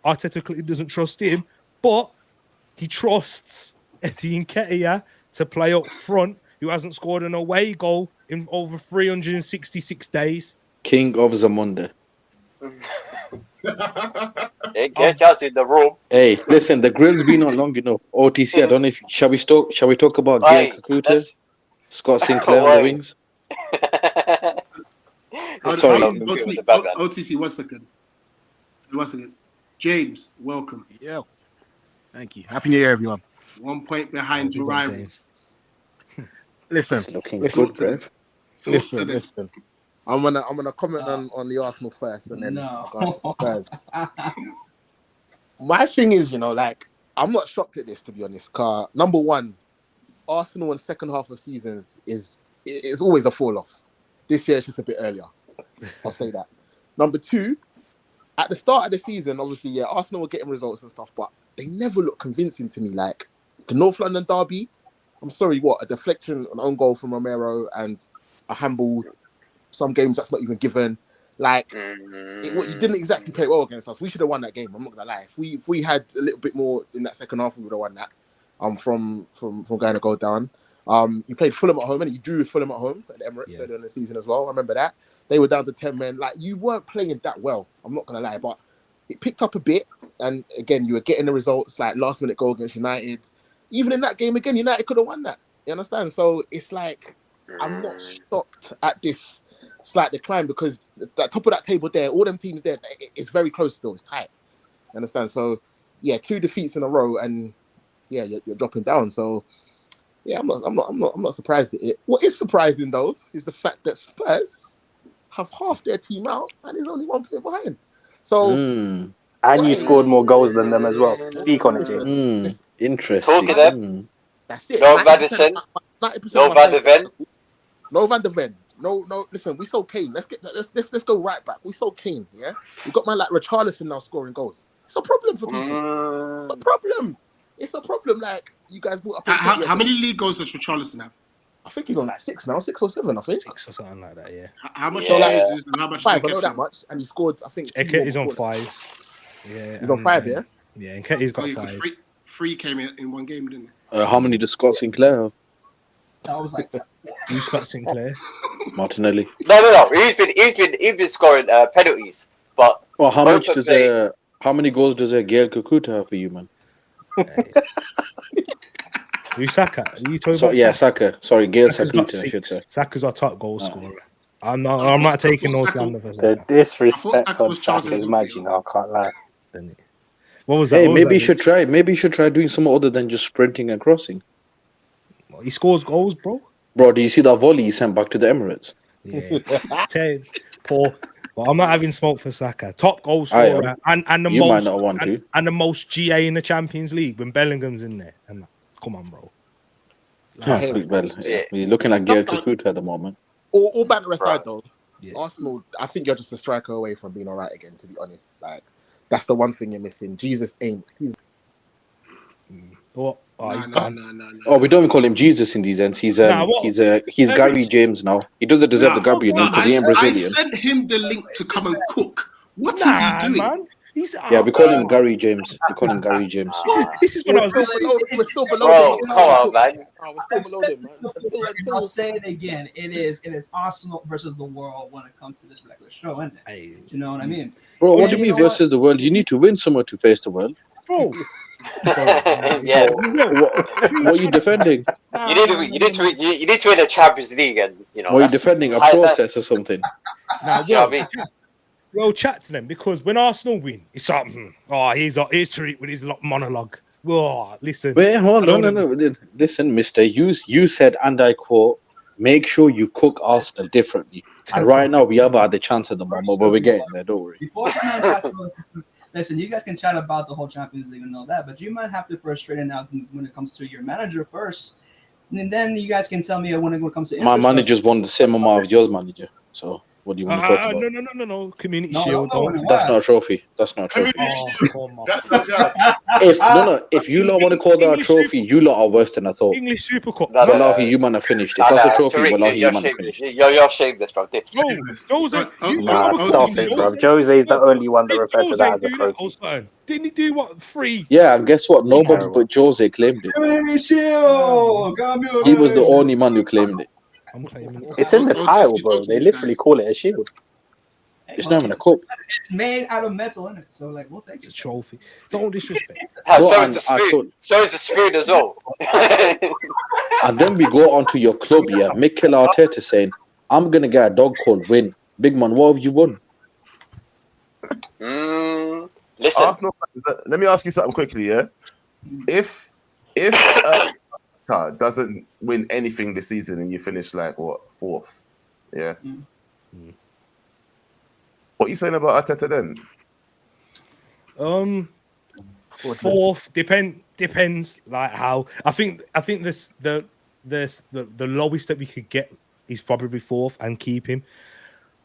S6: Arteta clearly doesn't trust him, but he trusts Etienne Nketiah to play up front, who hasn't scored an away goal in over 366 days.
S2: King of Zamonde.
S3: Hey, get us in the room.
S2: Hey, listen, the grill's been on long enough. OTC, I don't know if shall we talk about Gael Kakuta, Scott Sinclair on the wings?
S1: Sorry, OTC, 1 second. 1 second. James, welcome.
S12: Yeah. Thank you. Happy New Year, everyone.
S1: 1 point behind your rivals.
S12: Listen, listen. I'm gonna comment on the Arsenal first, and then guys. My thing is, I'm not shocked at this, to be honest. Number one, Arsenal in second half of seasons is always a fall off. This year it's just a bit earlier. I'll say that. Number two, at the start of the season, obviously, Arsenal were getting results and stuff, but they never look convincing to me. Like the North London derby, I'm sorry, a deflection, an own goal from Romero, and a handball. Some games that's not even given. You didn't exactly play well against us. We should have won that game. I'm not gonna lie. If we had a little bit more in that second half, we would have won that. From going to go down. You played Fulham at home, and you drew with Fulham at home at the Emirates earlier in the season as well. I remember that. They were down to 10 men. You weren't playing that well. I'm not gonna lie, but it picked up a bit. And again, you were getting the results, like last minute goal against United. Even in that game again, United could have won that. You understand? So it's like I'm not shocked at this slight decline because the top of that table there, all them teams there, it's very close still. It's tight. You understand? So yeah, 2 defeats in a row, and yeah, you're dropping down. So yeah, I'm not surprised at it. What is surprising though is the fact that Spurs have half their team out and is only 1 point behind. So
S7: and you scored more goals than them as well. Speak on it, James.
S2: Interesting.
S3: Talk to them.
S12: That's it.
S3: No Madison.
S12: 90%
S3: No Van de Ven.
S12: No Van de Ven. No. Listen, we sold Kane. Let's go right back. We sold Kane. Yeah, we got man like Richarlison now scoring goals. It's a problem for people. It's a problem. It's a problem. Like you guys brought up.
S1: How many league goals does Richarlison have?
S12: I think he's on like 6 now, 6 or 7. I think
S6: 6 or something like that. Yeah.
S1: How much?
S12: So, like,
S1: is how much?
S12: 5. I know that much, and he scored. I think
S6: Eke is on 5. Yeah,
S12: he's on 5. Yeah.
S6: Yeah, and Ketty's got 5.
S1: 3 came in one game, didn't
S2: How many does Scott Sinclair have?
S8: That was like
S6: You Scott Sinclair,
S2: Martinelli.
S3: No. He's been scoring penalties, but
S2: Well, how
S3: both
S2: much
S3: have
S2: does how many goals does Gael Kakuta have for you, man?
S6: you Saka? Are you talking
S2: So,
S6: about
S2: yeah,
S6: Saka?
S2: Saka. Sorry, Gael
S6: Saka's got
S2: Kakuta, I should
S6: 6.
S2: say.
S6: Saka's our top goal scorer. I'm not taking no slander for
S7: The
S6: Saka.
S7: disrespect
S1: Saka
S7: on
S1: was Charles
S7: Saka's
S1: Ozil.
S7: match, I can't lie.
S6: What was that?
S2: Hey,
S6: What was
S2: maybe you
S6: that?
S2: should try. Maybe you should try doing something other than just sprinting and crossing.
S6: He scores goals, bro.
S2: Bro, do you see that volley he sent back to the Emirates?
S6: Yeah. Poor. But I'm not having smoke for Saka. Top goal scorer and the
S2: You
S6: most
S2: might not want to.
S6: and the most GA in the Champions League when Bellingham's in there. And come on, bro.
S2: Well, you're looking at Gael Kakuta at the moment.
S12: All banter aside, though, Arsenal. I think you're just a striker away from being all right again. To be honest, like that's the one thing you're missing. Jesus ain't. He's
S1: No.
S2: Oh, we don't even call him Jesus in these ends. He's Gary James now. He doesn't deserve the Gary name because he ain't Brazilian.
S1: I sent him the link to come and cook. What is he doing?
S6: Man.
S2: Yeah, we call him Gary James. We call him Gary James.
S6: This is what I was
S12: we're still below
S3: Bro,
S12: him.
S3: come on, man.
S12: We're still below him, man.
S8: I'll say it again. It is Arsenal versus the world when it comes to this regular show, isn't it?
S6: Hey.
S8: Do you know what I mean?
S2: Bro, what do
S8: And
S2: you
S8: you
S2: mean
S8: know
S2: versus the world? You need to win somewhere to face the world.
S6: Bro.
S3: Yeah.
S2: What are you defending?
S3: You need to win the Champions League, and you know.
S2: What are you
S3: that's-
S2: defending? A
S3: I-
S2: process or something?
S6: Now,
S3: You know what I mean?
S6: well, chat to them because when Arsenal win, it's like, here's Tariq with his monologue. Oh, listen.
S2: Wait, hold on, no. Listen, mister, you said, and I quote, make sure you cook Arsenal differently. And right now, we have had the chance at the moment, but we're getting there, don't worry.
S8: Before you man chat to us, listen, you guys can chat about the whole Champions League and all that, but you might have to first straighten out when it comes to your manager first, and then you guys can tell me when it comes to
S2: My manager's won the same amount as yours manager, so what do you want to talk about?
S6: No. Community
S8: No,
S6: Shield.
S8: no,
S6: don't.
S2: That's not a trophy. That's not a trophy.
S6: Oh, come on.
S2: If you lot want to call that a trophy, you lot are worse than I thought.
S6: English Super Cup.
S3: No,
S2: Wallahi, you man have finished. If that's a trophy,
S3: Tariq,
S2: wallahi, you
S3: you're
S2: man have
S3: shameless.
S2: finished.
S3: You're shameless, bro.
S6: Bro, Jose,
S7: Stop it, bro. Jose's the only one that refers to that as a trophy.
S6: Didn't he do what? 3?
S2: Yeah, and guess what? Nobody but Jose claimed it. He was the only man who claimed it.
S7: It's in the title, bro. They literally call it a shield.
S2: It's not even a cup.
S8: It's made out of metal, isn't it? So like, we'll take
S6: It's a
S8: it.
S6: trophy. Don't disrespect.
S3: So is the spoon. So is the spoon as well.
S2: And then we go on to your club here. Mikel Arteta saying, I'm going to get a dog called Win. Big man, what have you won?
S3: Listen.
S4: Arsenal, let me ask you something quickly, yeah? If doesn't win anything this season and you finish like, what, 4th? Yeah? What are you saying about Arteta then?
S6: 4th depends like how I think this the lowest that we could get is probably 4th and keep him.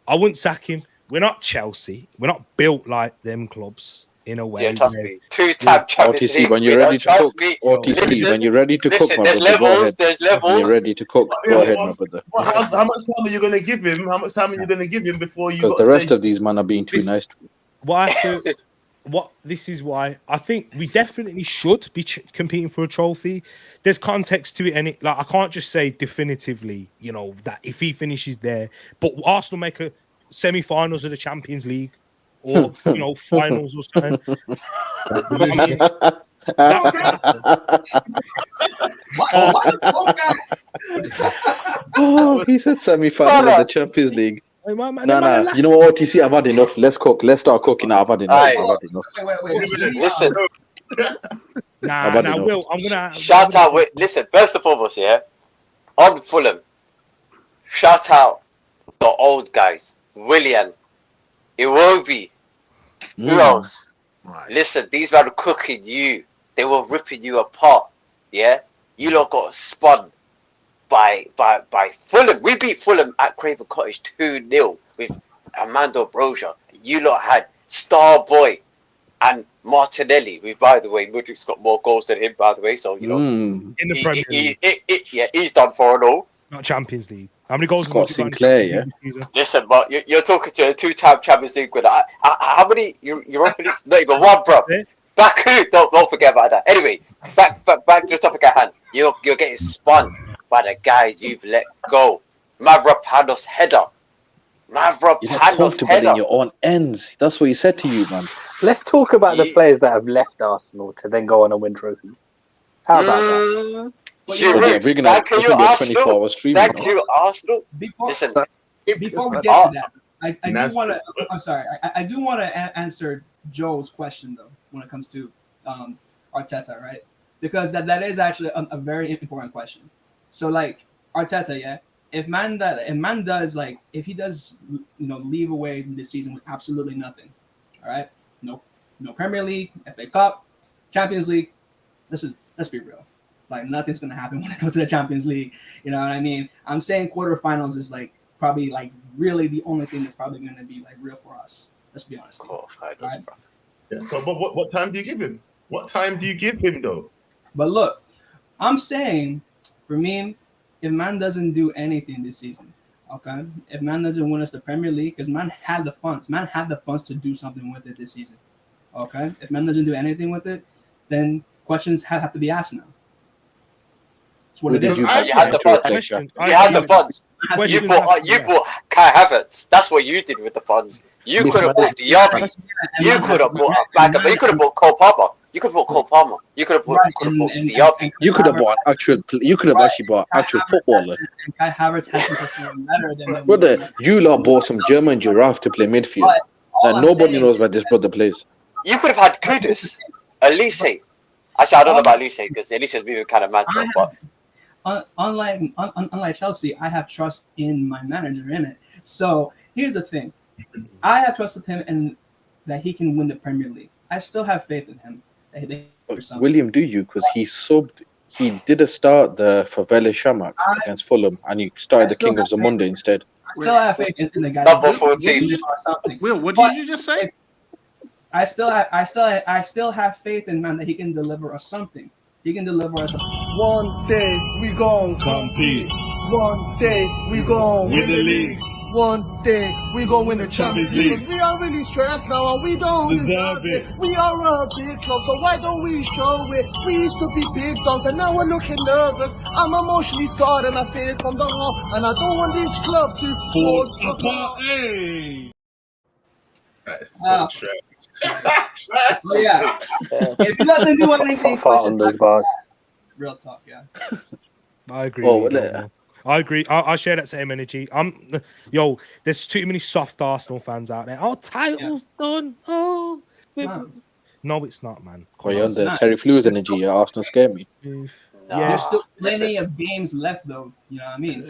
S6: I wouldn't sack him. We're not Chelsea. We're not built like them clubs in a way.
S3: Yeah, trust me. 2-time Champions
S2: OTC,
S3: League.
S2: when you're ready to cook. OTC, when you're ready to cook, my
S3: there's
S2: brother, go
S3: levels.
S2: ahead.
S3: There's
S2: When
S3: levels.
S2: you're ready to cook, go ahead, my brother.
S4: How much time are you going to give him? How much time are you going to give him before you
S2: Because
S4: got
S2: the rest
S4: say,
S2: of these men are being too nice to me.
S6: This is why I think we definitely should be competing for a trophy. There's context to it, and it, like I can't just say definitively, you know, that if he finishes there, but Arsenal make a semi-finals of the Champions League or you know finals or something.
S2: Oh, he said semi-final of the Champions League. No. You know what, OTC? I've had enough. Let's cook. Let's start cooking now. I've had enough.
S3: Aye.
S2: I've had enough.
S8: Wait.
S3: Listen,
S6: Nah, Will, I'm gonna
S3: shout out. Listen, first and foremost, yeah, on Fulham, shout out the old guys, Willian, Iwobi, who else?
S12: Right.
S3: Listen, these men were cooking you. They were ripping you apart. Yeah, you lot got spun by Fulham. We beat Fulham at Craven Cottage 2-0 with Armando Broja. You lot had Starboy and Martinelli, who, by the way, Mudrik's got more goals than him, by the way. So, you know,
S6: in the Premier League.
S3: He's done 4-0.
S6: Not Champions League. How many goals?
S2: Scott Sinclair, yeah.
S3: Listen, but you're talking to a 2-time Champions League winner. How many Europa Leagues? Not even one, bro. Baku, don't forget about that. Anyway, back to the topic at hand. You're getting spun by the guys you've let go. Mavropanos header.
S2: You're not comfortable in your own ends. That's what he said to you, man.
S7: Let's talk about the players that have left Arsenal to then go on and win trophies. How about that?
S2: We're going to do a 24-hour stream.
S3: Thank you, Arsenal.
S8: Before we get to that, I do want to. I'm sorry. I do want to answer Joe's question though when it comes to Arteta, right? Because that is actually a very important question. So like Arteta, yeah. If he does leave away this season with absolutely nothing, all right, no Premier League, FA Cup, Champions League, let's be real, like nothing's gonna happen when it comes to the Champions League. You know what I mean? I'm saying quarterfinals is like probably like really the only thing that's probably gonna be like real for us. Let's be honest.
S4: Right? Yeah. So what time do you give him? What time do you give him though?
S8: But look, I'm saying for me, if man doesn't do anything this season, okay, if man doesn't win us the Premier League, because man had the funds to do something with it this season, okay. If man doesn't do anything with it, then questions have to be asked now. That's what it is.
S3: You had the funds. You had the funds. You bought Kai Havertz. That's what you did with the funds. You could have bought Diaby. You could have bought backup. You could have bought Cole Palmer. You could have bought Cole Palmer. You could have bought Diaby.
S2: You could have bought You could have actually bought actual footballer.
S8: And Kai Havertz hasn't performed better than.
S2: Brother, you lot bought some German giraffe to play midfield. That nobody knows where this brother plays.
S3: You could have had Kudus, Elise. Actually, I don't know about Elise because Elise is moving kind of mad. But
S8: unlike Chelsea, I have trust in my manager in it. So here's the thing: I have trust in him and that he can win the Premier League. I still have faith in him.
S2: William, do you? Because he did a start the Favela Shamak against Fulham, and he started the King of Zamunda instead.
S8: I still have faith in the guy.
S3: Number 14.
S1: Will, what did you just say?
S8: I still have faith in man that he can deliver us something. He can deliver us.
S11: One day we gon' compete. One day we gon' win the league. One day we gon' win the Champions League. We are really stressed now and we don't deserve it. We are a big club, so why don't we show it? We used to be big dogs and now we're looking nervous. I'm emotionally scarred and I say it from the heart. And I don't want this club to fall apart. Hey.
S4: That's so trash.
S8: Yeah. If he doesn't do anything,
S7: on those bars.
S8: Real talk, yeah.
S6: I agree. I agree. I share that same energy. There's too many soft Arsenal fans out there. Oh, title's done. Oh, no, it's not, man.
S2: You're on the Terry Flu's energy. Arsenal scared me.
S8: Yeah, there's still plenty of games left, though. You know what I mean?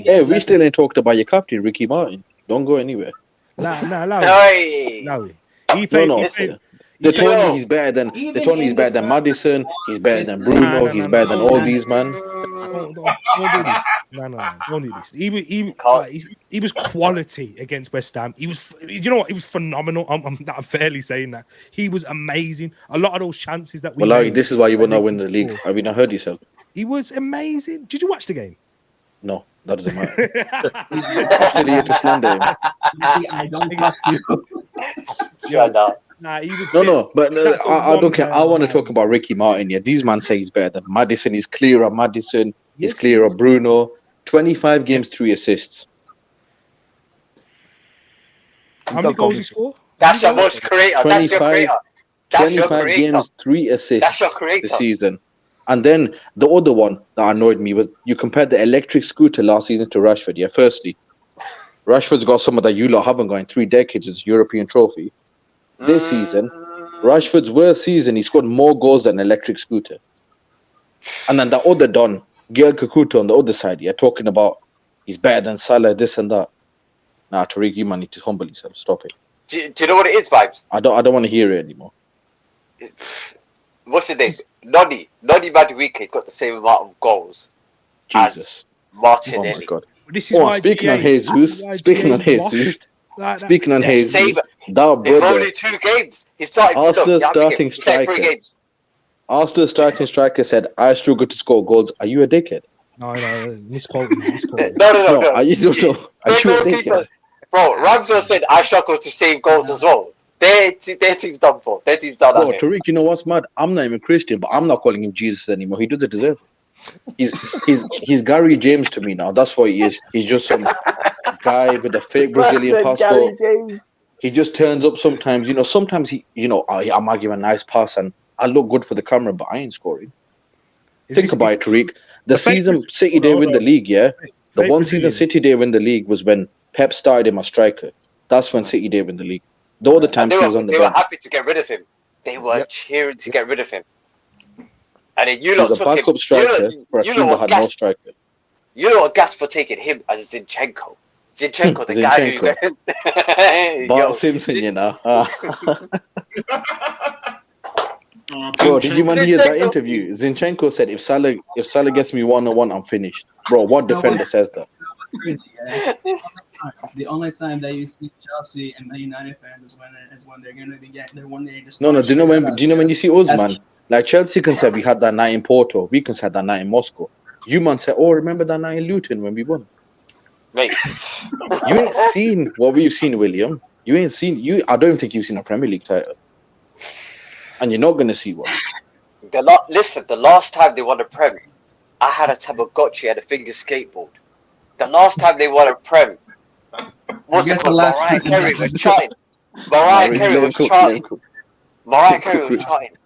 S2: Hey, we still ain't talked about your captain, Ricky Martin. Don't go anywhere.
S6: No.
S2: They told me he's better than. They told me he's better than Maddison. He's better than Bruno. He's better than all these, man.
S6: Don't do this. No. Don't do this. He was quality against West Ham. He was. You know what? He was phenomenal. I'm fairly saying that. He was amazing. A lot of those chances that we.
S2: Well, Larry, this is why you will not win the league. Have you not heard yourself?
S6: He was amazing. Did you watch the game?
S2: No, that doesn't matter. Actually, here to slander him.
S8: I don't trust you.
S3: Shut up.
S6: Nah, he was
S2: but I don't care. I want to talk about Ricky Martin. Yeah, these men say he's better than Maddison. He's clear of Maddison. He's clear of Bruno. 25 games, 3 assists.
S6: How many goals he scored?
S3: That's your most creator. That's your creator. That's your creator.
S2: Games, 3 assists.
S3: That's your creator.
S2: This season. And then the other one that annoyed me was you compared the electric scooter last season to Rashford. Yeah, firstly, Rashford's got some of that you lot haven't got in 3 decades. It's European trophy. This season, Rashford's worst season, he scored more goals than an electric scooter. And then the other Don, Gael Kakuta on the other side, yeah, talking about he's better than Salah, this and that. Nah, Tariq, you man need to humble yourself. Stop it.
S3: Do you know what it is, Vibes?
S2: I don't want to hear it anymore.
S3: What's his name? Noddy Madueke has got the same amount of goals
S2: Jesus.
S3: as Martinelli.
S2: Oh my God.
S6: This is why
S2: speaking on
S6: GA
S2: Jesus, speaking on Jesus, speaking on
S3: Yeah,
S2: Jesus,
S3: same.
S2: that
S3: In
S2: brother,
S3: only 2 games. He started
S2: Arsenal's starting
S3: he played 3
S2: striker.
S3: games.
S2: Arsenal's starting striker said, "I struggle to score goals." Are you a dickhead?
S6: No, misquoting.
S3: No.
S2: Are you a dickhead?
S3: Bro, Ramsdale said, I struggle to save goals as well. Their team's done for. Their team's done
S2: Bro,
S3: that.
S2: Tariq, you know what's mad? I'm not even Christian, but I'm not calling him Jesus anymore. He doesn't deserve it. He's Gary James to me now. That's what he is. He's just some guy with a fake Brazilian passport. He just turns up sometimes. You know, sometimes I might give a nice pass and I look good for the camera, but I ain't scoring. Think about it, Tariq. The season City they win the league, yeah. The one season City they win the league was when Pep started him as striker. That's when City they win the league. The other time he was on the
S3: They were
S2: bench.
S3: happy to get rid of him. They were cheering to get rid of him. And then you
S2: He
S3: lot
S2: was a
S3: took him.
S2: backup striker for a
S3: You
S2: team
S3: lot
S2: that
S3: were
S2: had no
S3: gassed.
S2: striker.
S3: You know what gas for taking him as Zinchenko. Zinchenko, the guy who
S2: Bart Simpson, you know. Bro, did you want to hear that interview? Zinchenko said, "If Salah gets me 1-on-1, I'm finished." Bro, what defender says that?
S8: Crazy, yeah. The only time that you see Chelsea and Man United fans is when they're gonna be when they just
S2: No. Do you know when you see us,
S8: That's-
S2: man? Like Chelsea can say we had that night in Porto, we can say that night in Moscow. You man say, "Oh, remember that night in Luton when we won?"
S3: Mate,
S2: you ain't seen what we've seen, William. You ain't seen I don't think you've seen a Premier League title, and you're not gonna see one.
S3: Listen, the last time they won a Prem, I had a Tamagotchi and a finger skateboard. The last time they won a Prem, what's it called? Mariah Carey was charting. Mariah Carey was charting.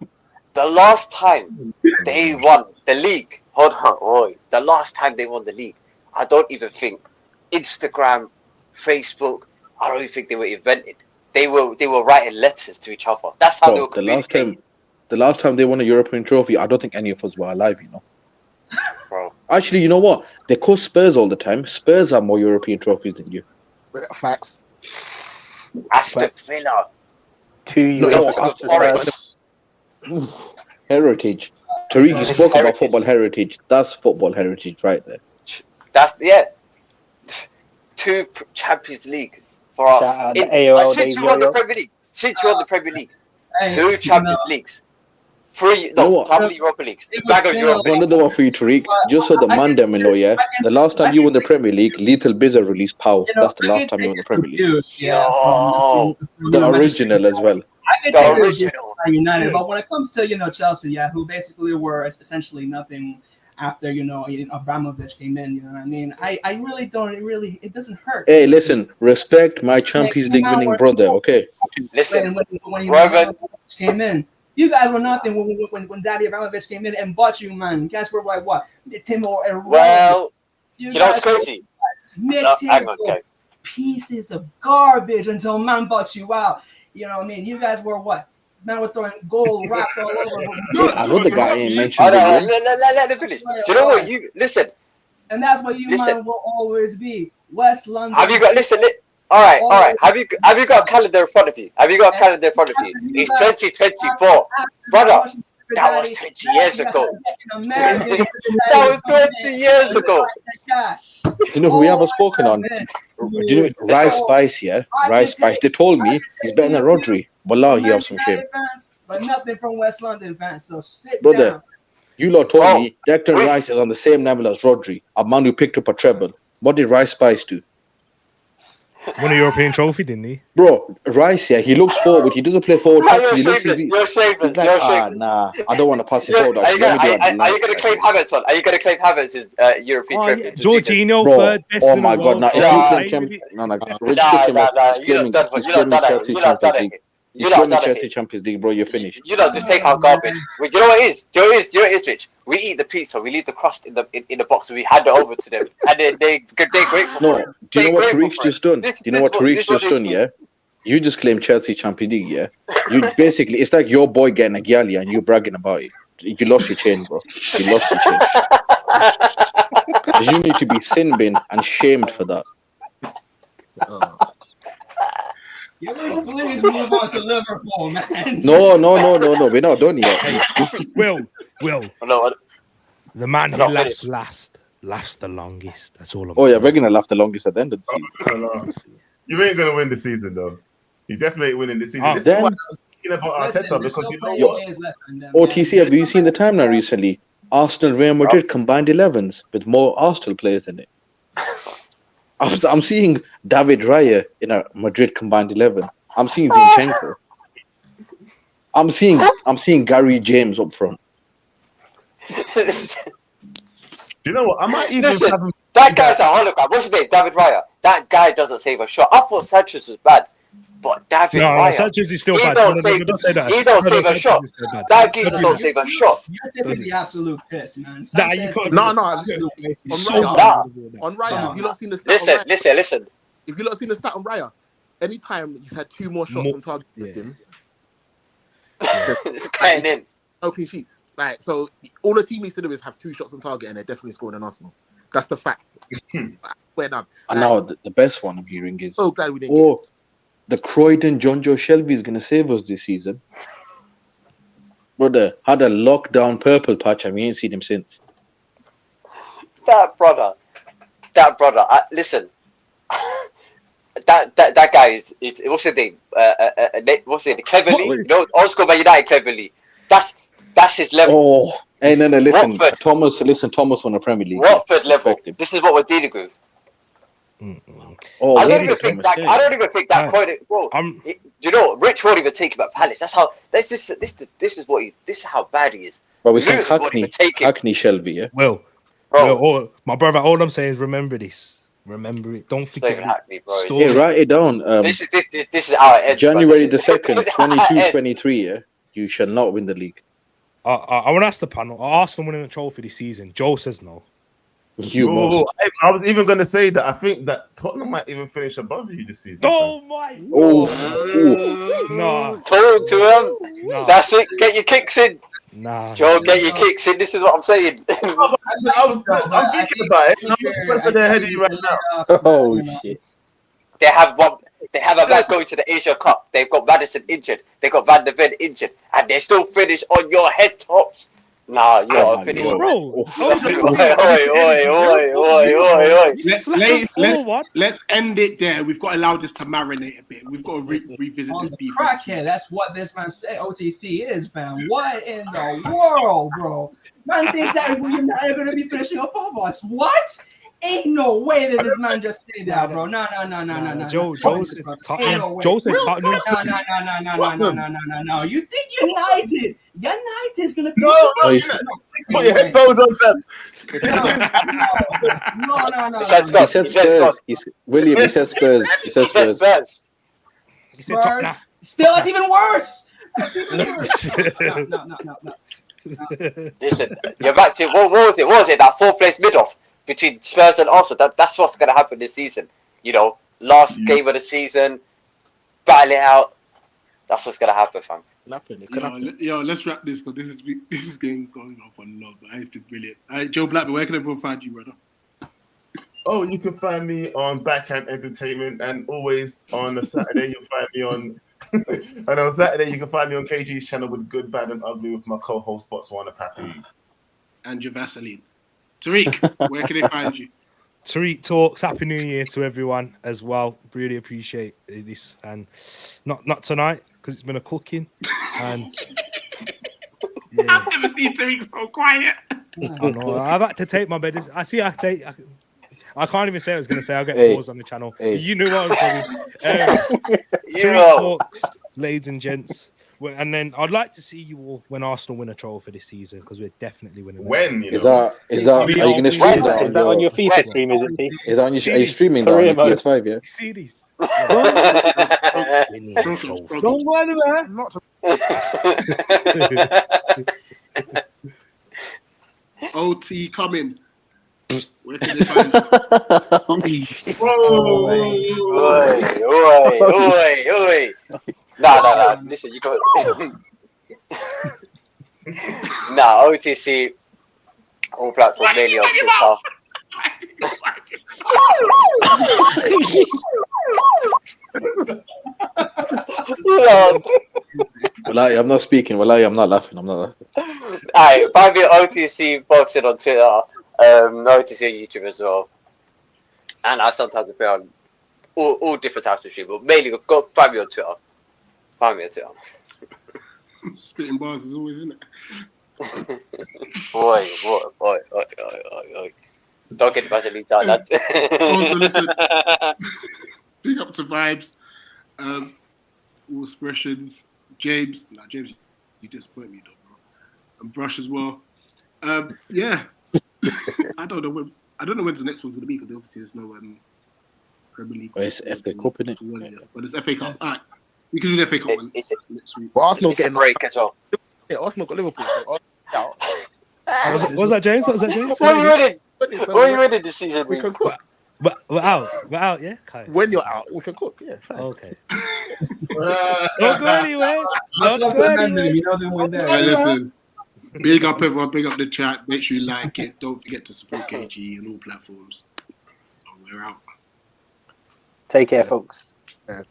S3: The last time they won the league, the last time they won the league, I don't even think Instagram, Facebook, I don't even think they were invented. They were writing letters to each other. That's how they were communicating.
S2: The last time they won a European trophy, I don't think any of us were alive, you know.
S3: Bro.
S2: Actually, you know what? They call Spurs all the time. Spurs have more European trophies than you.
S12: Facts.
S3: Aston Villa.
S7: 2
S3: Forest.
S2: Heritage. Tariq, you spoke about football heritage. That's football heritage right there.
S3: That's 2 Champions League for us. Since you won the Premier League. 2 Champions Leagues. 3 how many Europa Leagues? Bag of Europa Leagues.
S2: Another one for you, Tariq. Just so the man them know, yeah. The last time you won the Premier League, Little Bizza released Pow. That's the last time you won the Premier League. The original as well.
S8: I can take original United, but when it comes to Chelsea, who basically were essentially nothing after Abramovich came in, you know what I mean? I really don't. It doesn't hurt.
S2: Hey, listen, respect my Champions League winning brother, okay?
S3: Listen,
S8: when Abramovich came in, you guys were nothing when Daddy Abramovich came in and bought you, man. You guys were like what?
S3: Well, you know what's crazy?
S8: Hang on, guys. Pieces of garbage until man bought you out. You know what I mean? You guys were what? Man were throwing gold rocks all over.
S2: Another guy ain't mentioned.
S3: Let them finish. Do you know what? You listen.
S8: And that's what man will always be. West London.
S3: Have you got all right. Have you got a calendar in front of you? It's 2024. Brother, that was 20 years ago. That was 20 years ago.
S2: You know who we haven't spoken on? You know Rice Spice, yeah? Rice Spice. They told me he's better than Rodri. Wallah, he has some shit.
S8: But nothing from West London fans. So sit
S2: Brother,
S8: down.
S2: you lot told me Declan Rice is on the same level as Rodri, a man who picked up a treble. What did Rice Spice do?
S6: Won a European trophy, didn't he?
S2: Bro, Rice, he looks forward. He doesn't play forward.
S3: You're shaving.
S2: Nah, I don't want to pass it forward.
S3: Are you going to claim Havertz on? Are you going to claim Havertz as European trophy?
S6: Jorginho,
S2: bro,
S6: third best
S2: oh
S6: in
S2: my
S6: the
S2: God,
S6: world.
S2: You not done it.
S3: You
S2: You
S3: lot
S2: won the
S3: done
S2: Chelsea
S3: it.
S2: Champions League, bro. You're finished.
S3: You lot just take our garbage. Well, you know what it is? Do you know what it is, Rich? We eat the pizza, we leave the crust in the box, and we hand it over to them, and then they're grateful for
S2: No,
S3: it.
S2: do you know what
S3: They're
S2: Tariq's
S3: grateful for it.
S2: just done? Do you know what Tariq's just done, yeah? You just claimed Chelsea Champions League, yeah? You basically, it's like your boy getting a Gyali and you bragging about it. You lost your chain, bro. You lost your chain. You need to be sin bin and shamed for that.
S8: Please move on to Liverpool, man.
S2: No. We're not done yet.
S6: Will.
S3: No,
S6: The man who
S3: not
S6: laughs
S3: finished.
S6: laughs the longest. That's all I'm
S2: Oh,
S6: saying.
S2: yeah, we're going to laugh the longest at the end of the season.
S4: No. You ain't gonna win the season though. You definitely ain't winning the season.
S6: Oh,
S4: this is
S2: then-
S4: what I was thinking about
S8: Listen,
S4: Arteta
S8: there's
S4: because
S8: still
S4: you know
S8: plenty of
S4: what?
S8: games left in them,
S2: OTC,
S8: man.
S2: have you seen the timeline recently? Arsenal, Real Madrid combined 11s with more Arsenal players in it. I'm seeing David Raya in a Madrid combined 11. I'm seeing Zinchenko. I'm seeing Gary James up front.
S4: Do you know what? I might even
S3: Listen,
S4: have him.
S3: that guy's a hologram. What's his name? David Raya. That guy doesn't save a shot. I thought Sanchez was bad, but David
S6: No,
S3: Raya.
S6: Sanchez is still
S3: He
S6: bad.
S3: don't
S6: No,
S3: save-
S6: don't say that.
S3: he don't
S6: No,
S3: save a
S6: Sanchez
S3: shot.
S6: is still bad.
S3: That geezer
S6: Don't
S3: don't
S6: do
S3: save a shot.
S8: You're taking the absolute piss, man.
S6: Nah, you
S8: Sanchez
S6: can't-
S8: takes
S12: No.
S8: the absolute piss.
S12: On
S6: So
S12: Raya,
S6: bad.
S12: on Raya,
S8: Come
S12: have
S8: on.
S12: you not seen the stat on Raya?
S3: Listen.
S12: If you not seen the stat on Raya, anytime he's had 2 more shots
S6: More-
S12: on target
S6: yeah.
S12: against him,
S3: It's cutting in.
S12: no clean sheets. Like, so all the team needs to do is have 2 shots on target and they're definitely scoring an Arsenal. That's the fact. We're done.
S2: And now the best one I'm hearing is,
S12: So glad we didn't get it.
S2: the Croydon John Joe Shelby is going to save us this season. Brother, had a lockdown purple patch and we ain't seen him since.
S3: That brother. Listen. That guy is what's his name? What's it? Cleverly?
S6: What?
S3: No, Oscar Man United Cleverly. That's his level.
S2: Oh, hey, no, listen,
S3: Watford.
S2: Thomas won the Premier League.
S3: Watford level.
S2: Respect him.
S3: this is what we're dealing with.
S2: Oh,
S3: I don't
S2: ladies
S3: even think
S2: and
S3: that.
S2: gentlemen.
S3: I don't even think that.
S6: Right.
S3: Croydon, bro. You know, Rich won't even take him at Palace. That's how. This is how bad he is.
S2: But we said
S3: Luton won't even take him.
S2: Hackney Shelby, yeah?
S6: Will, my brother, all I'm saying is remember this. Remember it. Don't forget
S3: Stephen
S6: it.
S3: Hackney, bro.
S6: Story.
S2: Hey, write it down.
S3: This is how it ends.
S2: January the
S3: bro.
S2: 2nd,
S3: This is how it ends.
S2: 22-23, yeah? You shall not win the league.
S6: I want to ask the panel, are Arsenal winning a trophy this season? Joe says no.
S2: You
S4: No,
S2: must.
S4: I was even going to say that I think that Tottenham might even finish above you this season.
S6: Oh my
S2: Oh,
S6: Nah.
S3: Talk to him.
S6: Nah.
S3: That's it. Get your kicks in.
S6: Nah.
S3: Joe, get your kicks in. This is what I'm saying.
S4: I'm thinking about it. I'm just pressing their head at you right now.
S2: Oh, shit.
S3: They have a man going to the Asia Cup. They've got Madison injured. They got Van der Ven injured, and they still finish on your head tops. Nah, you are finished.
S6: Bro,
S3: Oi.
S1: Let's end it there. We've got to allow this to marinate a bit. We've got to revisit
S8: On
S1: this
S8: the
S1: beef.
S8: crackhead, that's what this man said OTC is, fam. What in the world, bro? Man thinks that we're not going to be finishing above us. What? Ain't no way that this man just said that, bro. No.
S6: Joe said Tottenham.
S8: No. You think United is going to be...
S4: Put your headphones on, Sam.
S8: No.
S2: He said Spurs. William, he said Spurs. He said Spurs.
S6: He said Tottenham.
S8: Still, that's even worse. No.
S3: Listen, you're back to what was it? That 4th place mid-off between Spurs and Arsenal. That's what's gonna happen this season. You know, last game of the season, battle it out. That's what's gonna happen, fam.
S1: Yo, let's wrap this because this is going on for long. It's been brilliant. Joe Blackburn, where can everyone find you, brother?
S4: Oh, you can find me on Backhand Entertainment, and always on a Saturday you'll find me on. And on Saturday you can find me on KG's channel with Good, Bad, and Ugly with my co-host Botswana Papi.
S1: And your Vaseline. Tariq, where can they find you?
S6: Tariq Talks. Happy New Year to everyone as well. Really appreciate this, and not tonight because it's been a cooking. And yeah.
S1: I've never seen Tariq so quiet.
S6: I know. I've had to take my bed. I can't even say what I was going to say. I'll get paused on the channel. You knew what I was going Tariq Talks, ladies and gents. And then I'd like to see you all when Arsenal win a trophy this season because we're definitely winning.
S4: When
S2: is that? Are you going to stream that?
S7: Is that on your FIFA stream? Is it?
S2: Is that on your? Are you streaming that on your PS5? Yeah.
S6: See these.
S7: Don't go anywhere.
S1: OT coming. Where can they find
S3: Oi. No. Listen, you got. Nah, OTC, all platforms, mainly on Twitter.
S2: Wallahi, I'm not speaking. Wallahi, I'm not laughing.
S3: Alright, find me on OTC Boxing on Twitter. OTC on YouTube as well. And I sometimes appear on all different types of stream, but mainly go find me on Twitter.
S1: Spitting bars is always, isn't it?
S3: Oi. Don't get much elite out that.
S1: Also, listen, big up to Vibes. All expressions. James, you disappoint me though, bro. And Brush as well. Yeah. I don't know when the next one's gonna be, because obviously there's no Premier League.
S2: It's FA Cup, innit?
S1: But it's FA Cup. Alright. We can do the FA Cup one next week.
S12: But Arsenal getting
S3: break as well.
S12: Yeah, Arsenal got Liverpool. So
S6: What was that, James?
S3: What are you winning this season?
S12: we can cook.
S6: We're out, yeah? Okay.
S12: When you're out, we can cook. Yeah, fine.
S6: Okay. Don't go anywhere.
S8: You know they went there.
S1: Alright, listen. Big up everyone, big up the chat. Make sure you like it. Don't forget to support KG on all platforms. We're out.
S7: Take care, folks.
S12: Yeah.